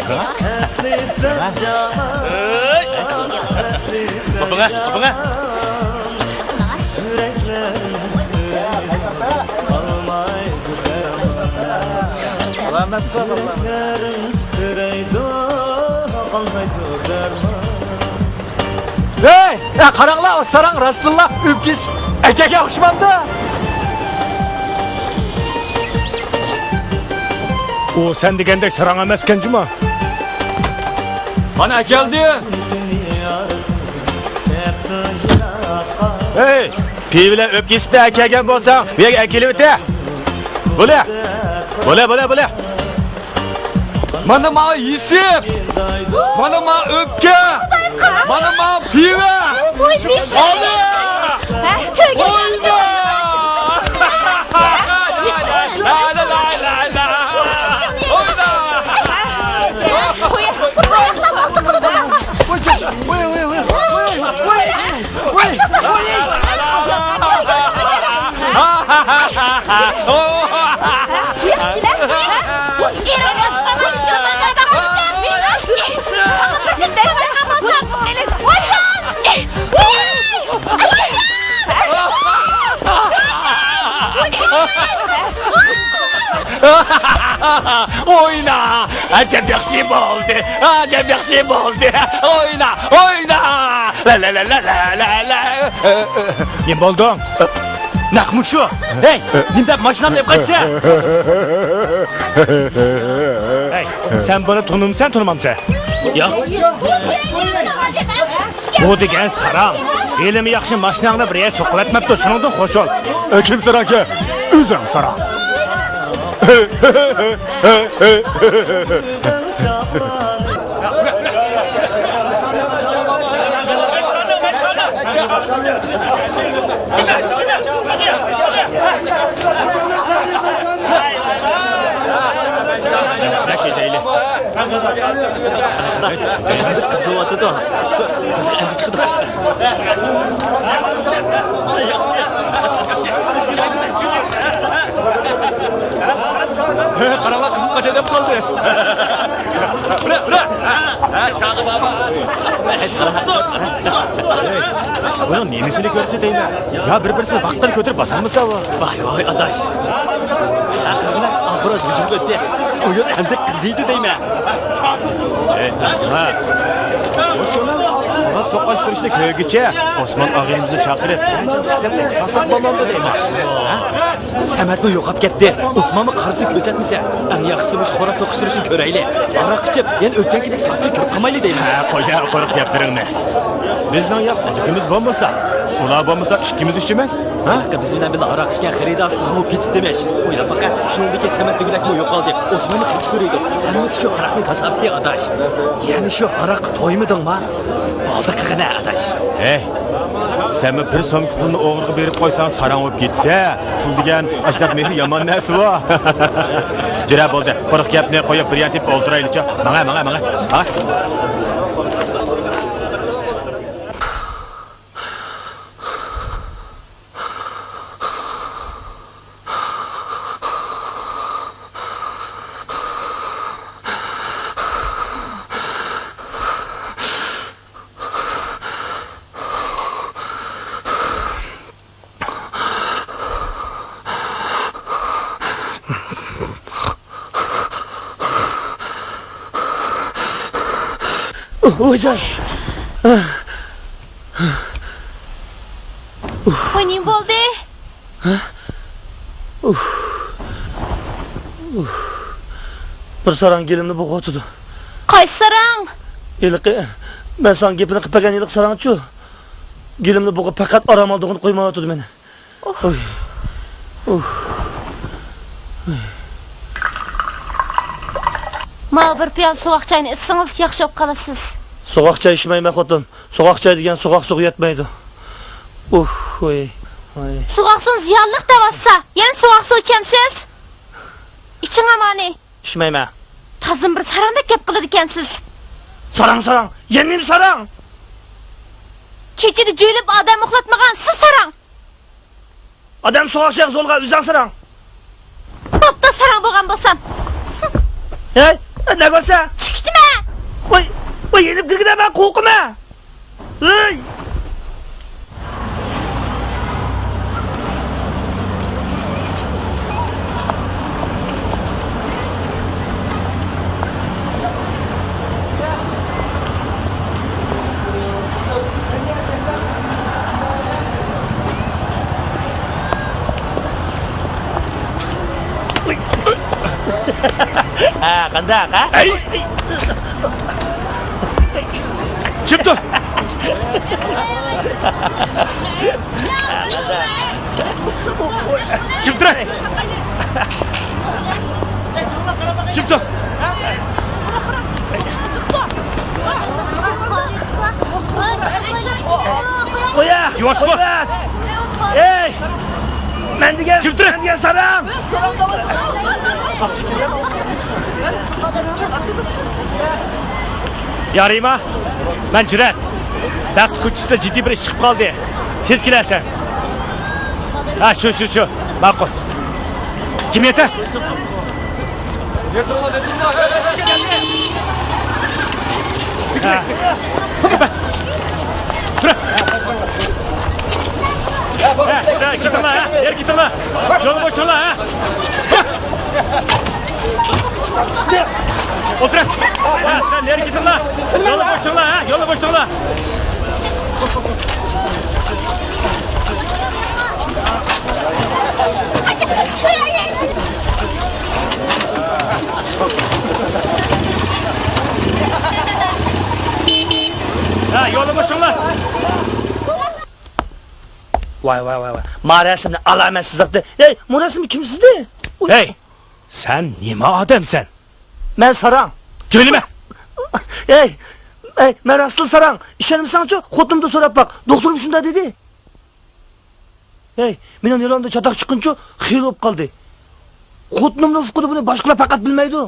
Qo'pinga, qo'pinga. Hey, ya qaranglar, sarang Rasululloh o'pkis akaga o'xshamadi. O sen degandek sarang emaskan Cuma. Mana keldi. Hey, pivilar öpkisida akagan bo'lsang, bu yerga kelib o'ta. Bo'la. Mana ma Yusuf. Mana ma Öpke. Mana ma piva. Voy besh. Oldi. Köyge Oyna! Acem yaxshi bo'ldi. Oyna! La. Ne bo'lding? Naqmut shu. Hey, nimdab mashinamni olib qochsa? Hey, sen buni tanimamsan? Yo'q. Bu degan sarang. Elimi yaxshi mashinangni bir yer so'qlatmabdi, shuningdan xo'sh ol. Kim sarang aka? O'zing sarang. Qaranglar, qizim qacha deb qoldi. Bura. Chaqi baba. Bunun nemisini ko'rsataymi? Ya bir-birini vaqtdan ko'tarib bosamisa bu? Voy adash. Aqllar obroz hujum o'tdi. O'yin endi qiziydi deyman. Ha. Bas so'qashtirishni ko'ygicha Osmon og'ayimizni chaqirib, qancha chiqib qasab bo'lmamdi deyman. Samatni yo'qab ketdi. Osmonni qarshi ko'rsatmasa, eng yaxshisi mush xora so'qishtirishni ko'raylik. Aroq ichib, yana o'tgandek soqchi kirib qolmaylik deyman. Ha, qo'ya qo'riq gaptiringni. Bizning yo'q odimiz bo'lmasa, ular bo'lmasa ikkimiz ishimiz. Ha? Biz bilan birga aroq ichgan xaridor so'mib ketib demish. O'ylab baqa, shuningdek Samat degulakmi yo'qoldi. Osmonni qilich ko'raydi. Hammasi shu aroqni kasabdi adash. Ya'ni shu aroq to'ymidingmi? Oldi qilgana adash. Hey, sen bir so'm pulni o'g'riga berib qo'ysang, sarang bo'lib ketsa, pul degan ashqat mehri yomon narsa bu. Jira bo'ldi. Qo'riq gapni qo'yib bir yantib o'ltiraylikcha. Mana. Ha? O'jay. Voy nim bo'ldi? Bir sarang gelimni bo'g'otdi. Qaysi sarang? Yilqi, men san gapini qilpagan yilqi sarangchi. Gelimni bo'g'ib faqat orom oldig'ini qo'ymayotdi meni. Oy. Ma bir piyol sovuq choyni ichsangiz yaxshi bo'lib qolasiz. Sovuq choy ichmayman xotin. Sovuq choy degan sovuq suv yetmaydi. Oy. Sovuq suv ziyonliq davassa, yana sovuq suv ichamsiz? Iching amani. Ichmayman. Tazim bir sarandek gap qiladi ekansiz. Sarang. Yenim sarang. Kechida jo'ylab odam uxlatmagan siz sarang. Odam sovuq choy zo'lga o'zing sarang. Bo'pti sarang bo'lgan bo'lsam. Hey, ne bo'lsa? Chiqdimi? Voy, yenib kirginaman, qo'rqima. Ey! Ha, qandaq, ha? Ey! Kim dur? Kim dur? Kim dur? Qo'ya! Yavaş ol. Ey! Men degan, Kim dur? men degan salam. Yarayma. Ben Cüret. Bəxt kuchusida ciddi bir ish chiqib qoldi. Tez kelasan. Ha, shu. Ma'qul. Kim yeti? Gitme ha, yer gitme. Yolu boşala ha. Otur. Ha, sen yer gitme. Yolu boşala ha, yolu boşala. Ha, yolu boşala. Vay. Ma rasmni alomatsiz zotdi. Ey, bu rasm kim sizdi? Hey, sen nima odamsan? Men Sarang. Kim nima? Ey, men asl Sarang. Ishonimsan-chi, xotinimni so'rab baq. Doktorim shunda dedi. Ey, mening yo'limda chatoq chiqquncha xiyol bo'lib qoldi. Xotinimning ufqida buni boshqalar faqat bilmaydi.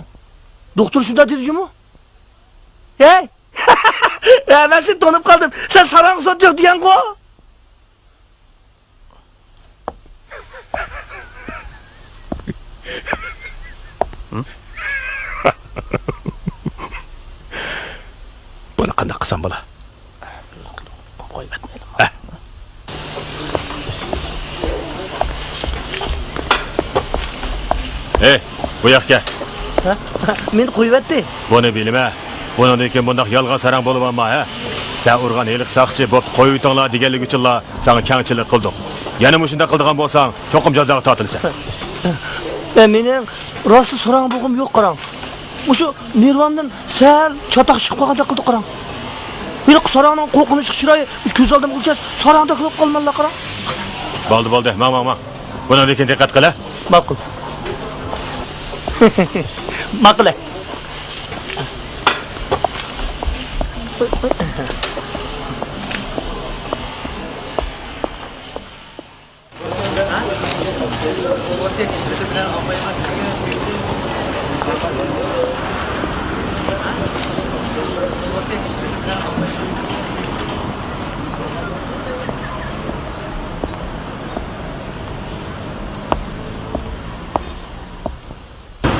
Doktor shunda dedi-mi? Ey! Men seni tanib qoldim. Sen Sarang zot yo'q degan-ku. Buni qanday qilsam bo'la? Ey, bu yoqqa. Men qo'yibdi. Buni bilma. Bundan keyin bundaq yolg'on sarang bo'lib olma, ha? Sen urgan heliq saqchi bo'p qo'yutinglar deganlik uchunlar sana kengchilik qildik. Yana mushunda qildigan bo'lsang, cho'qim jazoga tortilsan. Mening rosti so'rang bo'g'im yo'q qarang. O'sha Nirvandan sal chatoq chiqib qolganda qildi qarang. Meni so'rangning qo'rqinch chiroyi ko'z oldimga o'lkas, so'rangda qilib qolmanlar qarang. Bo'ldi. Ma. Bundan keyin diqqat qil. Ma'qul. Ma'qul.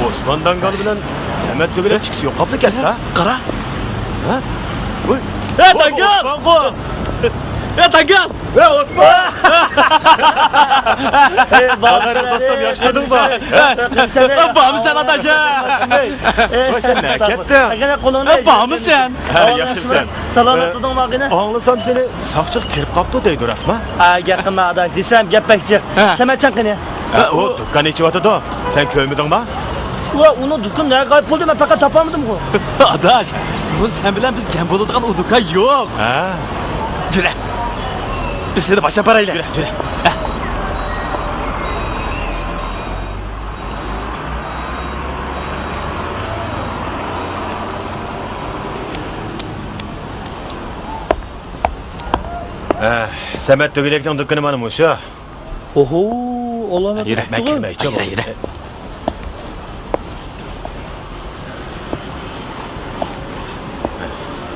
Osman Dangal bilan Samet bilan chiqish yo'q qoldi ekan, ha? Qara. Ha? Voy. Dangal! Dangal! Osman! Bağır dostum, yaşladın mı? Bağımı sen adaşa! Sen ne kettin? Bağımı sen! Ha, yaxşısan. Salomatliging maqina. Anlasam seni saqchiq kirib qopdi deydi rasma. Ha, gapqilma adash desam gapakchi. Samatchan qani. O dukkan ichyotidi. Sen ko'ymidingmi? Va uni dukkan nega qo'yib qo'ydim, men faqat topolmadim-ku. Adaş, bu sen bilan biz jam bo'ladigan u dukkan yo'q. Ha. Jura. Biz seni boshlab boraylik. Jura. Samet Dögülek'nin dükkanı mana musha. Oho, Allah'ım. Yürü, ben girmeyeceğim. Yürü.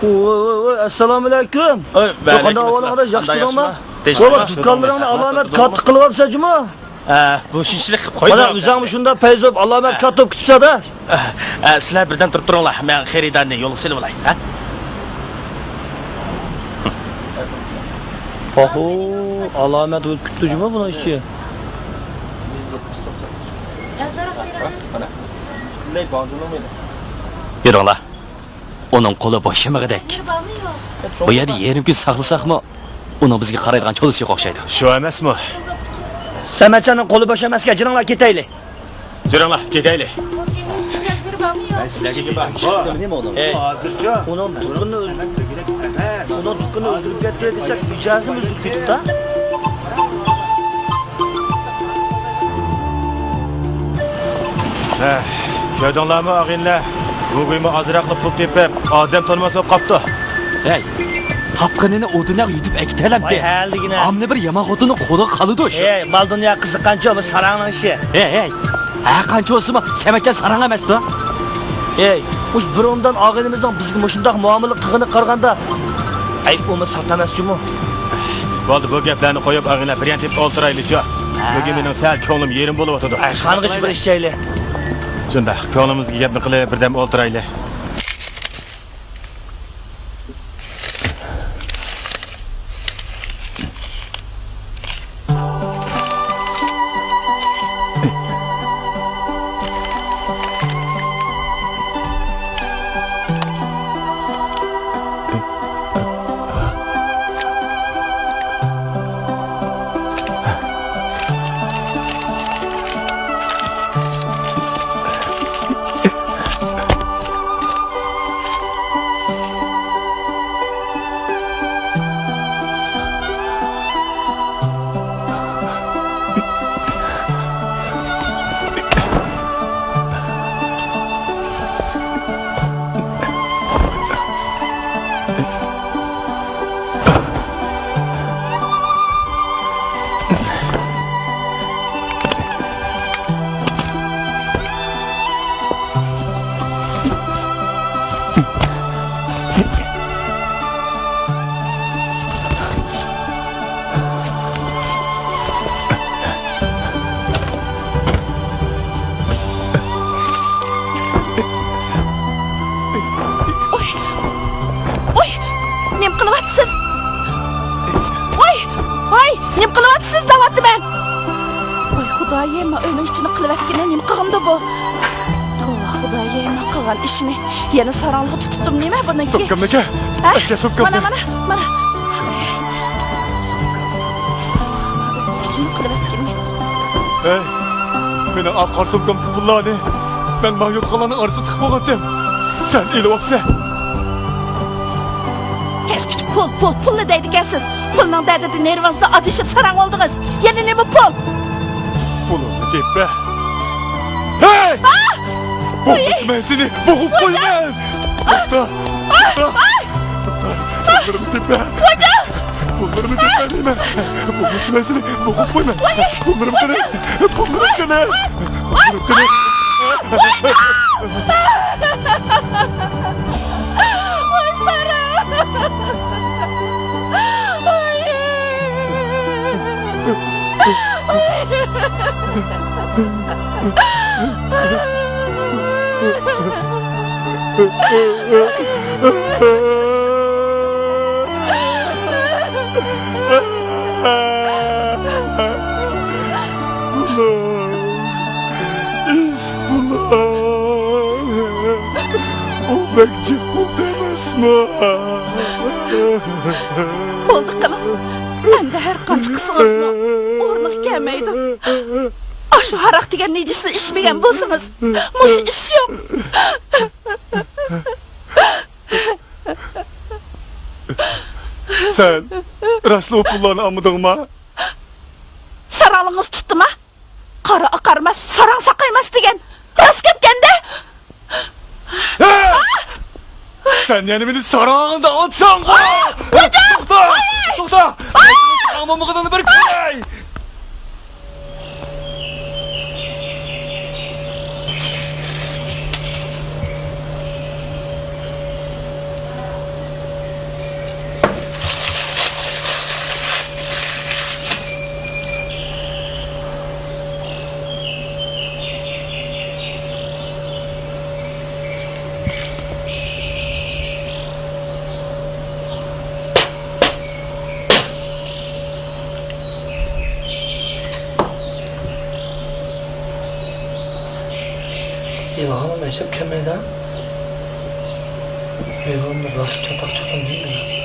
Oy, assalomu alaykum. Qanday ahvolingiz? Yaxshimi? O'g'il, dukkanlaringni alomat qattiq qilib olsajmi? Bu shinchilik qilib qo'ydim. Mana o'zingmi shunda payzob alomat qattiq kutishadi. Sizlar birdan turib turinglar. Men xaridorni yo'lga silib olay, ha? Oho, alomat kutdingmi buni ichi? Yuringlar. Uning qo'li boshimag'idek. Bu yerda yarim kun saqlasaqmi, uni bizga qaraydigan cho'lsiga o'xshaydi. Shu emasmi? Samatchaning qo'li bo'sh emasga, jiringlar ketaylik. Juringlar, ketaylik. Sizlarga bak. Chiqdimi nima o'lim? Hozircha Onun tutquni o'zgarib ketdi desak, ijozim o'zgarib ketdi-da. Ko'rdinglarmi og'inlar? Bugün azraqli pul tepib, odam tanimasa qopdi. Hey. Tapqinini oduna yutib ektelemdi. Ay haldigina. Amne bir yama xotini qo'li qolidi o'sha. Ey, mal dunyo qiziqqancha bu sarangning ishi. Hey. Ha qancha o'simi? Semacha sarang emas-da. Ey, mush birovdan og'inimizning bizga mushundoq muomala qilgani qaraganda, ay, uni satamasmi? Bo'ldi, bu gaplarni qo'yib og'inlar bir yantib o'ltiraylik-chi. Bugün mening sal ko'nglim yerim bo'lib o'tadi. Ay, qanig'ich bir ish chayli. Shunda ko'nglimizga gapni qilib birdam o'ltiraylik. Yana sarang'ib tutdim nima buniki? So'kkamniki? Aka so'kkamni. Mana. Kichik qilib aytganman. Hey, meni aqar so'kkam pullarni men mayot qalanni arzu tiqib olgandim. Sen elib olsan. Keskiç pul ne deydi ekansiz? Pulning dardida nervingizda adishib sarang oldingiz. Yana nima pul? Pulni teppa. Hey! Bu mesini bu koyun. Bunları tepe. Bunları tepe değil mi? Bu mesini bu koyun. Bunları kene. Bunları kene. Bunları kene. Ay para. Bekçik bu demesme. Oldu kılım. Ben de her kancı kısınızma uğurluk gelmeydi. Aşı harak diyen necisi içmeyen bulsunuz. Muş iş yok. Sen rastlı o pullarını almadın mı? Saralınız tuttu mu? Karı akarmaz, saran sakaymaz diyen. Rast gitgende. Sen yani beni sarağında atsan. Hocam! Doktor! Sarağımın bu kadarını bir kere. 이거 매십 캡니다. 이거 뭐 러스 차딱차딱 있네.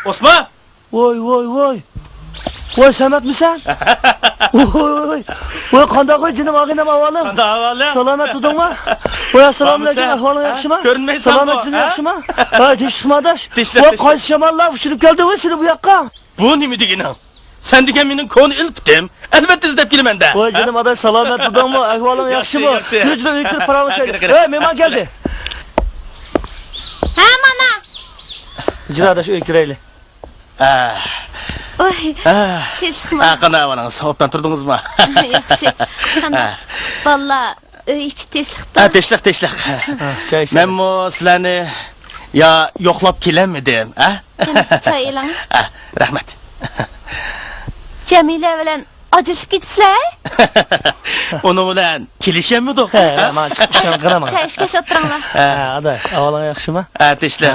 Osman! Voy. Voy Sametmisan? Voy qanday qo'y jinim og'inam avvalim. Qanday ahvoling? Salomat tudingmi? Voy assalomu alaykum, ahvoling yaxshimi? Ko'rinmaysan. Salomatchilik yaxshimi? Ha, tinchlikmadash. Tinchlik, Voy tinchlik. qaysi shamollar uchirib keldi voy seni bu yoqqa? Bu nima deganing? Sen degan mening koni ilkitim. Albatta izlab kelaman-da. Voy jinim aday salomat tudingmi? Ahvoling yaxshimi? Yaxshi. Shujuda uyqir paravoz. Kira. Ey, mehmon keldi. Ha, mana. Jiradash uy kirayli. Oy, tez xizmat. Qanday ahvolingiz? Savoqdan turdingizmi? Yaxshi. Qanday? Valla, uy ichi tezlikda. Teshliq. Choy iching. Men bu sizlarni ya yo'qlab kelanmidim, ha? Choy ilang. Rahmat. Jamila bilan ajrashib ketibsizlar? Uni bilan kelishammidik? Ha, men chiqishim qaraman. Choy ishga o'tiringlar. Ha, aday, ahvoling yaxshimi? Teshliq.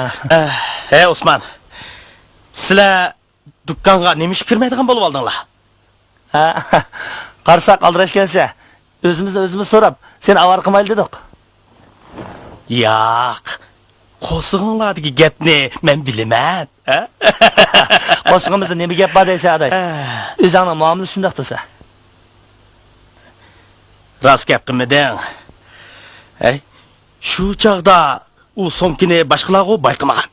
Hey Osman. Sizlar dukkanga nima ish kirmaydigan bo'lib oldinglar? Ha, qarsak aldirashgancha o'zimiz so'rab, sen avar qilmayli dedik. Yo'q. Qo'sig'inglardagi gapni men bilaman, ha? Qo'shig'imizda nima gap bor deysa aday. O'zingning muomalasi shunday tursa. Rost gap qilmading. Hey, shu chaqda u somkini boshqalarga bayqamagan.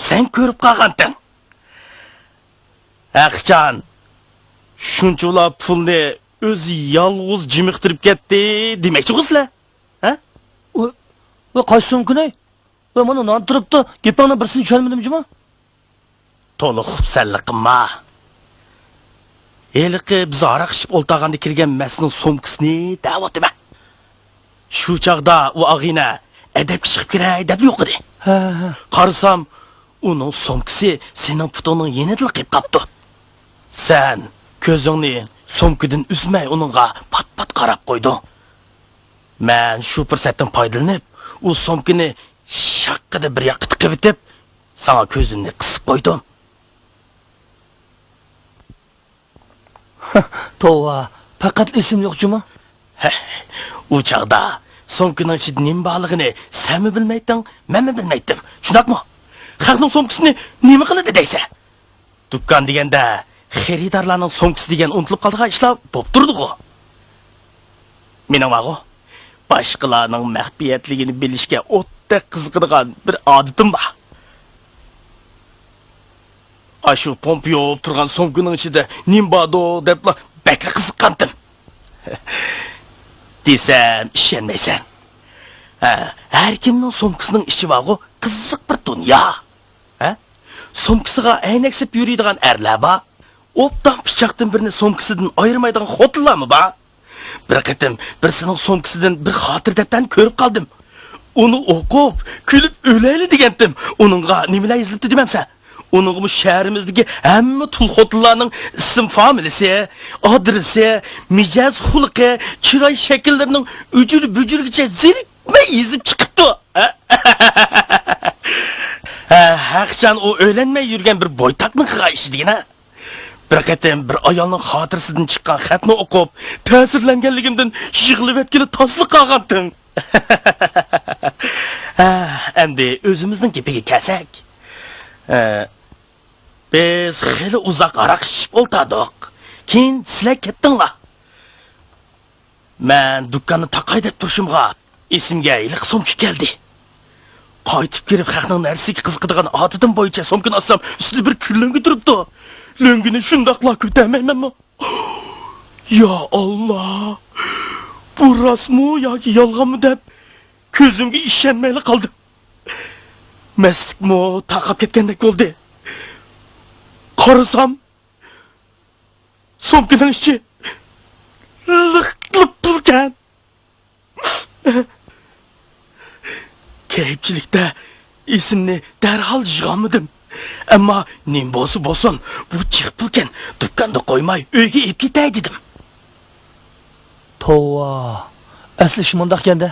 Sen ko'rib qolganding. Aqchan, shunchalar pulni o'zi yolg'iz jimiqtirib ketdi demoqchi sizlar? Ha? Voy qaysi so'mkini? Voy mana non turibdi. Gapingni birsini tushunmadim jima. To'liq xubsanlik qilma. Eliqi biz aroq ichib o'ltaganda kirgan masning so'mkisini da'vatma. Shu chaqda u ag'ina adab chiqib kiray deb yo'q edi. Ha. Qarasam, uning so'mkisi sening putoning yenidil qilib qapti. Sen ko'zingni so'mkidan uzmay uningga pat-pat qarab qo'yding. Men shu fursatdan foydalanib, u so'mkini shaqqida bir yoqqa tiqib etib, sana ko'zimni qisib qo'ydim. Tova, faqat esim yo'q jima. U chaqda so'mkining ichida nima borligini sen bilmayding, men bilmaydim. Shundaqmi? Xalqning so'mkisini nima qiladi deysa? Dukkan deganda xaridorlarning so'mkisi degan unutilib qolgan ishlar bo'lib turdi-ku. Mening vaqo boshqalarning maxfiyatligini bilishga o'tda qiziqadigan bir odatim bor. Ashu pompiyo turgan so'mkining ichida nim bordo deb bakla qiziqqandim. Desam ishonmaysan. Har kimning so'mkisining ichi bor, qiziq bir dunyo. So'mkisiga aynaksib yuradigan erlar bor. Optan pichoqdan birini so'mkisidan ayirmaydigan xotinlarmi bor? Bir qatim birisining so'mkisidan bir xotir daftarni ko'rib qoldim. Uni o'qib, kulib o'layli degandim. Uningga nimalar yozilibdi demamsan? Uning bu shahrimizdagi hamma tul xotinlarning ism familiyasi, adresi, mijoz xulqi, chiroy shakllarining ujur-bujurgacha zirikmay yozib chiqibdi. Haqchan o o'ylanmay yurgan bir boytaqning qilgan ishi degina. Bir qatim bir ayolning xotirasidan chiqqan xatni o'qib, ta'sirlanganligimdan yig'ilib etkili tosliq qolgandim. Endi o'zimizning gapiga kelsak. Biz xili uzoq aroq ichib o'ltirdik. Keyin sizlar ketdinglar. Men dukkanni taqay deb turishimga esimga iliq so'mki keldi. Qaytib kirib xalqning narsiga qiziqadigan odatim bo'yicha so'mkini olsam, ustida bir kullangi turibdi. Löngini shundoqla ko'tarmaymanmi? Ya Allah! Bu rostmi yoki yolg'onmi deb ko'zimga ishonmay qoldim. Maslikmi taqab ketgandek bo'ldi. Qarasam, sumkaning ichi liqlib turgan. Keyipchilikda esimni darhol yig'olmadim. Ammo nim bo'lsin, bu chiqib turgan do'konda qo'ymay uyga olib ketay dedim. Tova. Asli shundoq ekanda.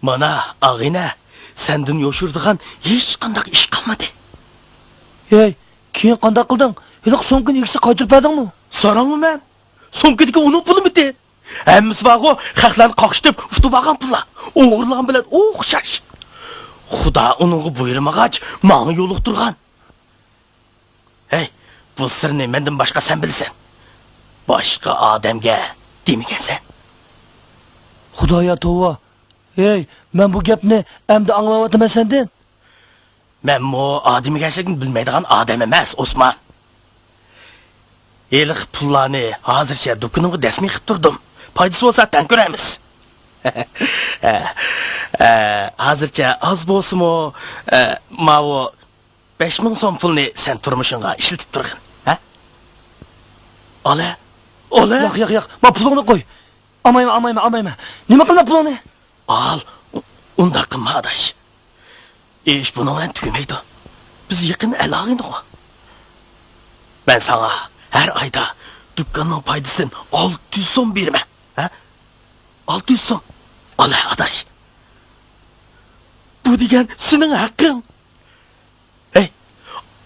Mana, og'ina, sendan yoshirdigan hech qanday ish qolmadi. Hey, keyin qanday qilding? Hali so'mkani ikisi qaytirib berdingmi? So'rangmi men? So'mkadagi uning pulimi-di? Hammasi bor-ku, xalqlarni qoqishib, utib olgan pullar. O'g'irlagan bilan o'xshash. Xudo uningga buyurmagach, menga yo'liqtirgan. Hey, bu sirni mendan boshqa sen bilsan. Boshqa odamga demagansan. Xudoya tova. Hey, men bu gapni endi anglayapman sendan. Men bu odamga gerçekten bilmaydigan odam emas, Osman. Eliq pullarni hozircha do'konimga dasmiy qilib turdim. Foydasi bo'lsa tan ko'ramiz. Hozircha az bo'lsa-mu, mavo 5000 so'm pulni sen turmushingga ishlatib turgin, ha? Ola. Yo'q. Men pulingni qo'y. Olmayman. Nima qilma pulingni? Al. Unda qilma adash. İş bununla tükemaydı. Biz yakın elağıydık o. Ben sana her ayda dükkanın paydasını 600 son verme. Ha? 600 son. Allah adaş. Bu diyen senin hakkın. Hey,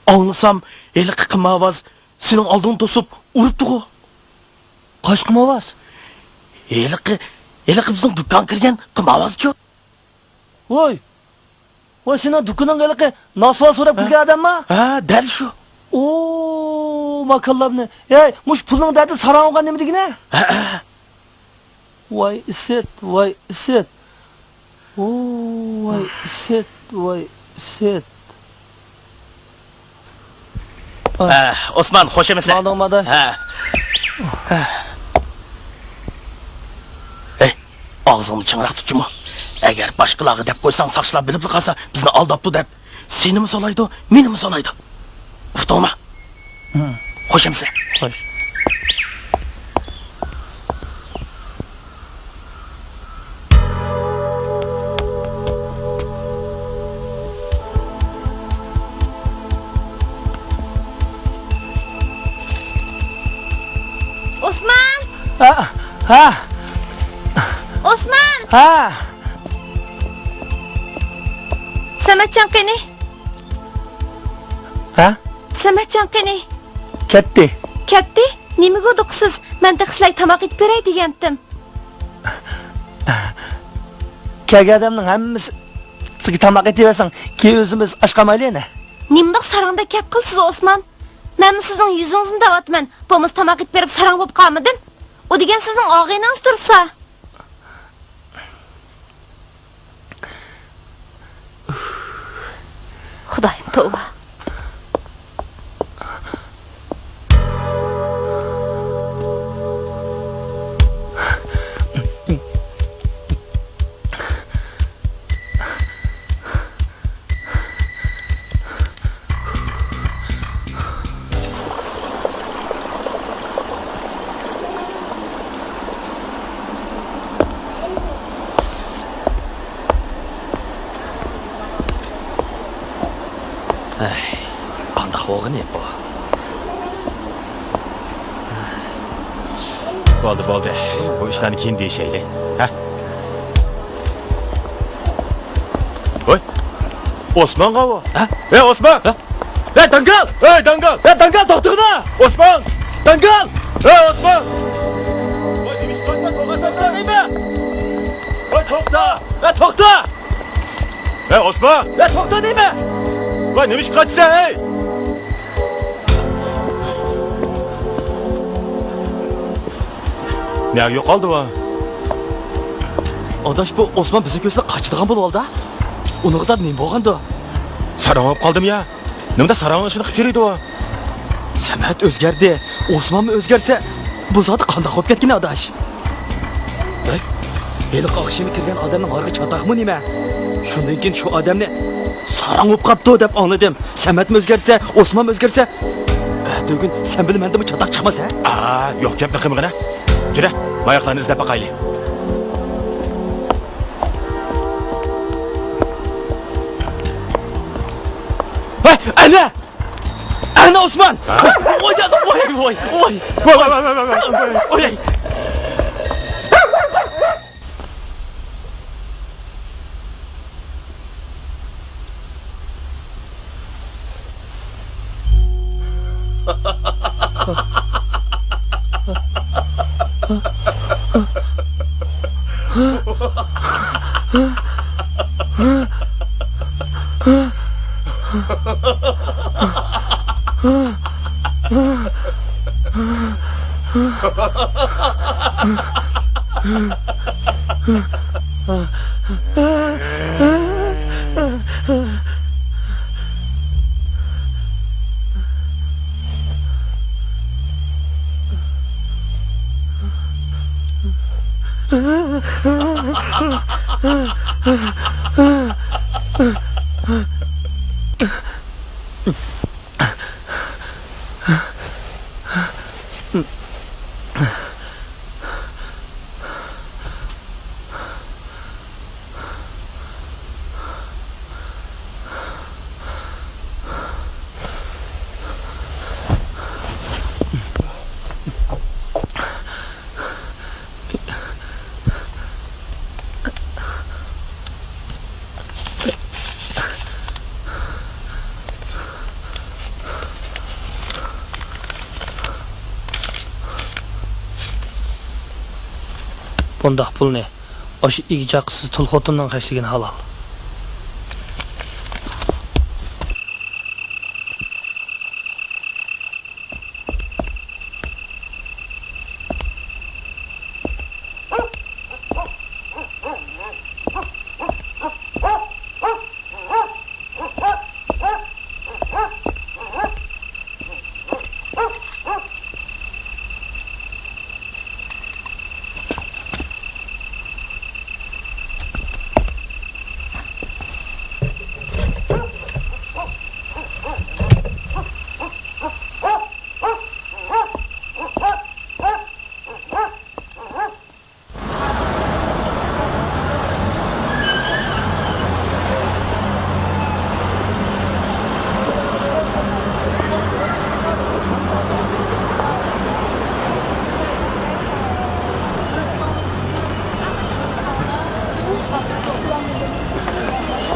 anlasam eli kıkımavaz senin aldığını tosup uruptu o. Kaç kımavaz? Eli bizden dükkan kirgen kımavaz çok. Oy. O senin dükkanın gelirken nasıl sorup bilgen adam mı? Ha, del şu. Oo, makallabını. Hey, muş pulun derdi saran olgan ne mi digine? Ha. Vay iset. Oo, vay iset. Osman, hoş emesin. Mağdağmadan. Ha. Hey, ağzını çıngırak tutcu mu? Eğer başkaları dep koysan saçlar bilip kalsa bizni aldaptı dep. Seni mi solaydı, meni mi solaydı? Uftolma. Hoş emesin. Hoş. Osman! Ha! Osman! Ha! Sametcan qani? Ha? Sametcan qani? Ketdi. Ketdi? Nimaga uduqsiz? Men taxsilay tamoq etib beray degandim. Kelgan odamning hammasi sizga tamoq etaversan, keyin o'zimiz ashqamaylik-ne. Nimdoq sarangda gap qilsiz Osman? Men sizning yuzingizni davatman. Bo'lmasa tamoq etib berib sarang bo'lib qolmadim. O degan sizning og'inangiz tursa. Xudoyim tavba. Qandaq o'g'ini bu. Bo'ldi. Bu ishlarni keyin deyishaylik. Ha? Voy. Osman qavo? Ha? Ey Osman! Ey Dangal! Ey Dangal! To'xtag'ina! Osman! Dangal! Ey Osman! Voy, demiş to'xta nima? Voy, to'xta! To'xta! Ey Osman! To'xta nima? Voy, nima ish qilsan, ey? Ne yo'qoldi va? Odash bu Osman bizni ko'zda qochadigan bo'ldi. Uningda nima bo'lgandi? Sarang olib qoldim ya. Nimada sarang ishini qilib yuriydi va? Samat o'zgardi. Osmonmi o'zgarsa, bu zot qanday qolib ketgan odash? Ey, Beliq oqshimi kirgan odamning orqa chatoqmi nima? Shundan keyin shu odamni sarang olib qolibdi deb angladim. Samatmi o'zgarsa, Osmonmi o'zgarsa, Dögün sen bilmende mi çatak çıkmaz ha? Aa, yok gapni qilmag'ina. Jura, mayoqlarni izlab boqaylik. Vay, ana! Ana Osman! Oy canım, oy. Voy, voy, voy. Oy. Bundaq pulni oşu igijaqsiz tul xotindan xəşligin halal.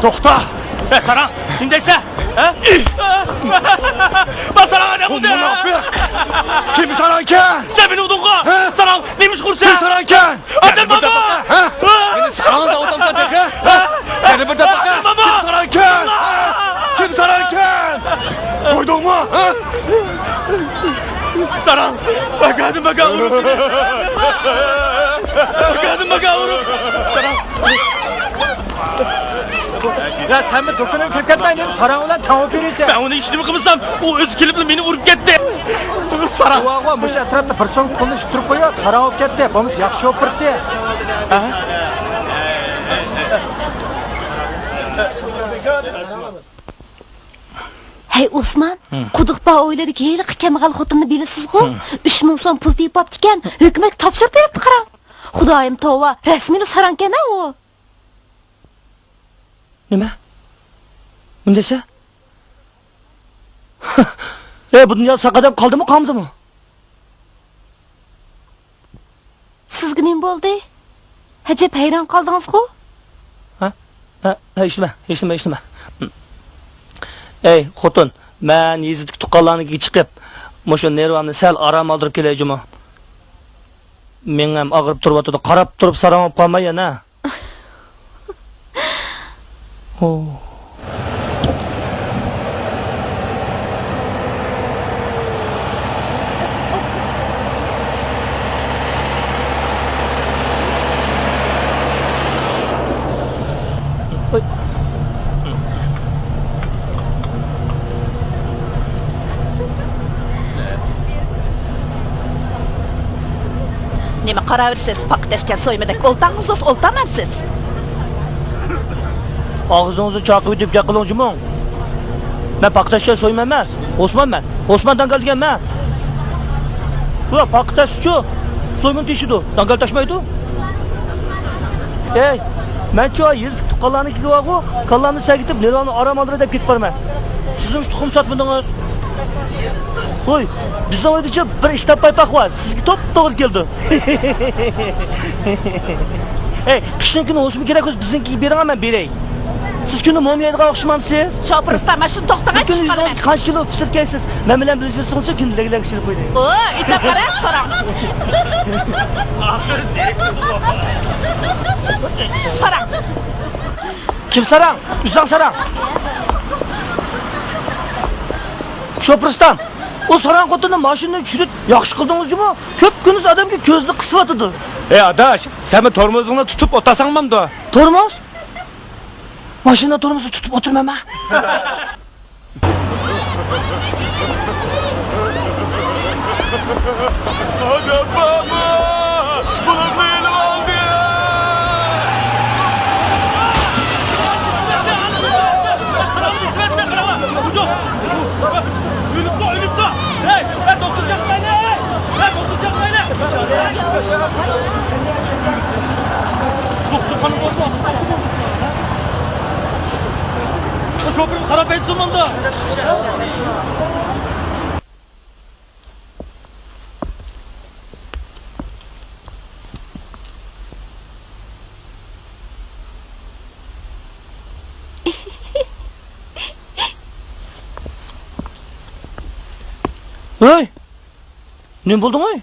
To'xta! Saran, kimdaysan? Ha? Ben sana ne oldu? Kim saran ekan? Sen beni udunga. Sana neymiş kursa? Kim saran ekan? Adem baba. Ha? Meni saranda o'tamsan deka? Seni bir daqiqa. Adem baba. Kim saran ekan? Kim saran ekan? Qo'ydingmi? Ha? Sana bakadım bakalım. Bakadım bakalım. Ya sen mi dokunun kirib ketmaydin? Saran bilan tavib beraysan. Ben onu işini mi kılmışsam o öz kelip beni vurup gitti. Sana. Uag'va, mush atrofda bir so'm pulni turib qo'yib, saran olib ketdi. Bo'lmish yaxshi olib turibdi. Hey Osman, quduq ba o'yladi ki heli qikamagal xotinni bilasiz-ku? 3000 so'm pul deyip optikan, hukumat topshirib beribdi qarang. Xudoyim tova, rasmini sarankan-a u. Nima? Bundasa? Bu dunyo saqadam qoldimi, qolmadimi? Sizga nima bo'ldi? Hajab hayron qoldingiz-ku? Ha, eshitma. Ey, xotin, men yezitlik tuqqanlarnikiga chiqib, mushu nervamni sal aram oldirib kelajimi? Men ham og'rib turibdi, qarab turib saram olib qolmay yana. Nima qaraversiz, paktashgan so'ymadak oltangiz oltamansiz. Og'zingizni chaqib deb gapqilingchi-mi? Men paxtashga so'yma emas, Osmonman. Osman dangal degan men. Bu paqqtash-chu. Soymun teshidi. Dangal tashmaydi. Ey, men cho yezdik tuqqanlarni kivago, kallarni sagitib, neroni aram aldir deb ketib borman. Sizning tuxum sotmadingiz. Qo'y, bizning oydacha bir ish topmay paqva, sizga to'g'ri keldi. Ey, qishning kuni o'smi kerak o'z biznikiga bering, men beray. Siz kuni mo'miyaydigan o'xshamamsiz? Shopirisdan mana shuni to'xtagan chiqqanman. Qancha kilo pishirkaysiz? Men bilan bilishsiz, kundagilar kishini qo'ying. O, itab qara, so'rang. So'rang. Kim sarang? Uzang sarang. Shopirisdan. O sarang xotinni mashinani tushirib, yaxshi qildingizmi? Ko'p kuniz odamga ko'zni qisib atadi. Ey adash, sen tormozingni tutib o'tasangmamdi? Tormoz? Mashina tormozni tutib o'tirmayman. Adam baba! Bunu benim aldı ya! Ölüptü! Hey! Ben doktor çakmayın! Ben doktor çakmayın! Doktor hanım bozma! O şoförü harap etsin onda! Hey! Ne buldun oy?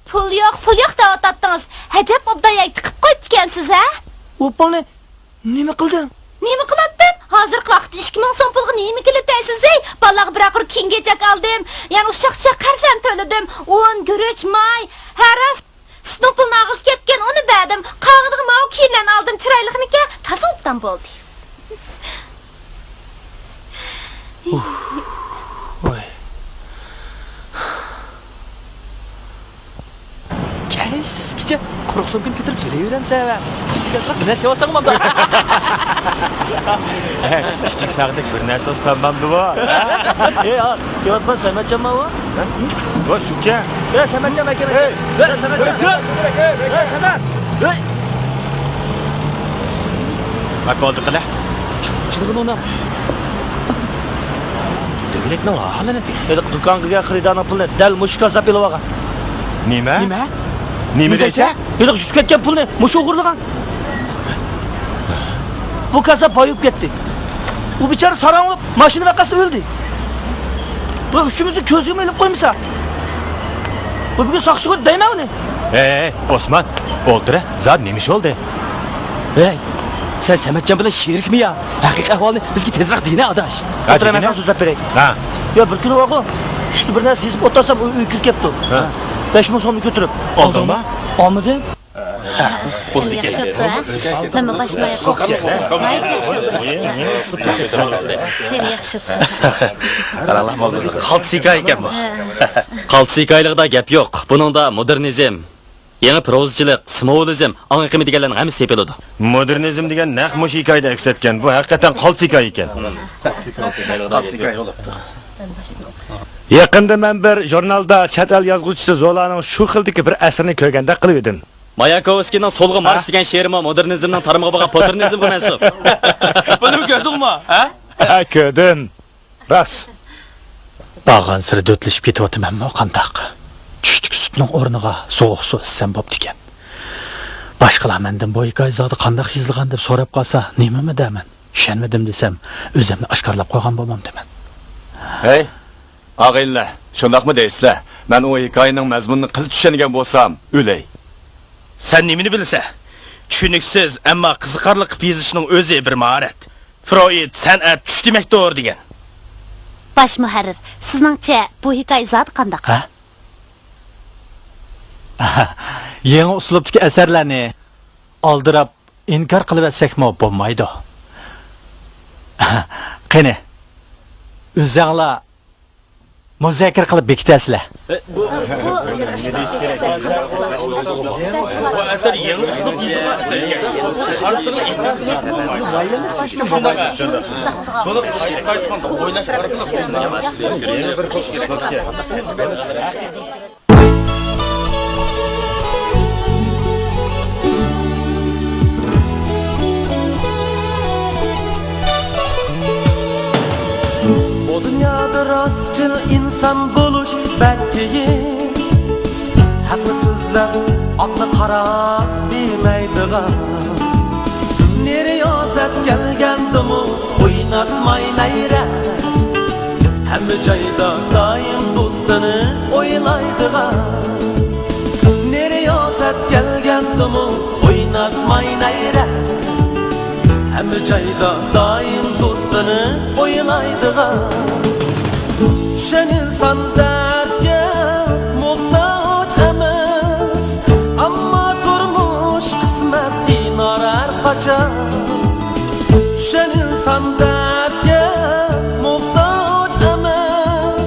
Pul yo'q da o'tatdingiz. Hajab obdayay tiqib qo'yib ekansiz, ha? O pulni nima qilding? Nima qiladdim? Hozirgi vaqtda 2000 so'm pulga nima qilyapsiz, ey? Balaga bir aqir kengechak oldim. Yana ushaqcha qarshan to'ladim. Un, guruch, may, haras. Sizning pulni ag'il ketgan, uni berdim. Qog'idiga mau kiyimlarni oldim. Chiroyliqmikan? Tasavvufdan bo'ldi. Oy. Keşke quruq so'mkani ko'tarib yuraveramsan. Ichiga bir narsa olsam da. Kichik sağdek bir narsa olsam-mamdi bu. Ey, yotma Samatjon va? Va shuka. Ey, Samatjon aka. Ey, Samatjon. Ey, Samat. Ey. Bak oldu qila. Chirg'in ona. Devletning ahli ne? Ey, do'konga xaridorning pulni dal mushka zapilib olgan. Nima? Nima? Nima desa? Ey, tushib ketgan pulni mush o'g'irlagan. Bu kasa boyib ketdi. Bu bichara sarang'ib mashina vaqasida o'ldi. Bu uchimizni ko'zga ilib qo'ymasa. Bu bugun saqchiga deyman uni. Osman, o'ldira. Zad nima ish oldi? Hey, sen Samatjon bilan sherikmi ya? Haqiqiy ahvolni bizga tezroq deyna adash. O'tiraman so'zlab beray. Ha. Yo, bir kuni o'g'il, tushdi bir narsa sezib o'tirsam uy kirib ketdi. Ha. 5000 so'mni ko'tarib. Oldingmi? Olmadim. Nima boshmay qo'rqdim. Mayib yaxshi. Qaranglar, xalqsika ekan bu. Xalqsikalikda gap yo'q. Buningda modernizm, yangi prozchilik, simvolizm, anqimi deganlarning hammasi tepiladi. Modernizm degan naq mush hikoyada aks etgan. Bu haqiqatan qolti hikoya ekan. Yaqinda men bir jurnalda chet el yozuvchisi Zolaning shu xildagi bir asarni ko'rganda qilib edim. Mayakovskiyning So'lg'i marsh degan she'rimi modernizmning tarmog'iga bo'lgan posternizmga mansub. Buni ko'rdingmi? Ha, ko'rdim. Ras. Bag'an siri do'tlashib ketyapmanmi qandaq? Tushdik sutning o'rniga sovuq suv ichsam bo'pti ekan. Boshqalar mendan bu hikoya zodi qandaq yozilgan deb so'rab qolsa, nimami deyman? Tushunmadim desam, o'zimni oshkorlab qo'ygan bo'lmam deyman. Hey, og'aylar, shundaqmi deysizlar? Men o hikoyaning mazmunini qil tushungan bo'lsam, o'lay. Sen nimini bilsen? Tushuniksiz, ammo qiziqarli qilib yozishning o'zi bir mahorat. Freud san'at tush demakdir degan. Baş muharrir, sizningcha bu hikoya zot qandaq? Ha? Yangi uslubdagi asarlarni oldirab inkor qilib atsakmi bo'lmaydi. Qani. O'zinglar muzokara qilib bekitasizlar. Bu asar yangi uslub yozilgan asarga. Qarsili Şunu qaytqanda o'ylash qarab Bu dünyada rastçıl insan buluş belki haklı sözler aklı kara bilmeydiğen nereye azet gelgendim oynatmay neyre hem cayda daim dostunu oylaydiğen nereye azet gelgendim oynatmay neyre hem cayda daim dostunu oylaydiğen şen insan dertke muhtaç emas ama durmuş kısmet inarar kaçar şen insan dertke muhtaç emas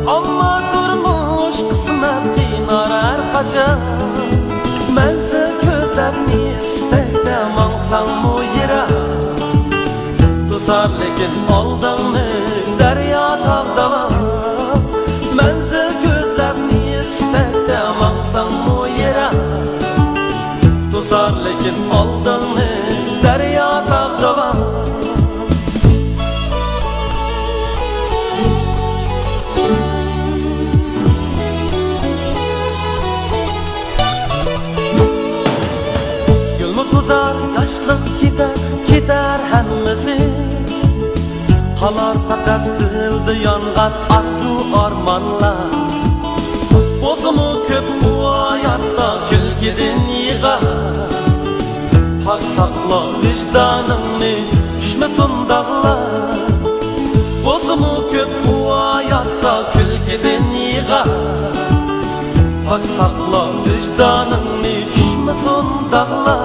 ama durmuş kısmet inarar kaçar mensiz közlemni istekte mansam mu yere Tuzar lekin oldingni daryo tog'daman manzil ko'zlabni istakda mansam mu yera Tuzar lekin oldingni daryo tog'daman Gülmü tuzar yaşlık gider hammasi Qalar faqat dilda yongan arzu armonlar O'zimi ko'p bu hayotda kulgidin yig'ar Haq saqla vijdonimni tushmasin dog'lar O'zimi ko'p bu hayotda kulgidin yig'ar Haq saqla vijdonimni tushmasin dog'lar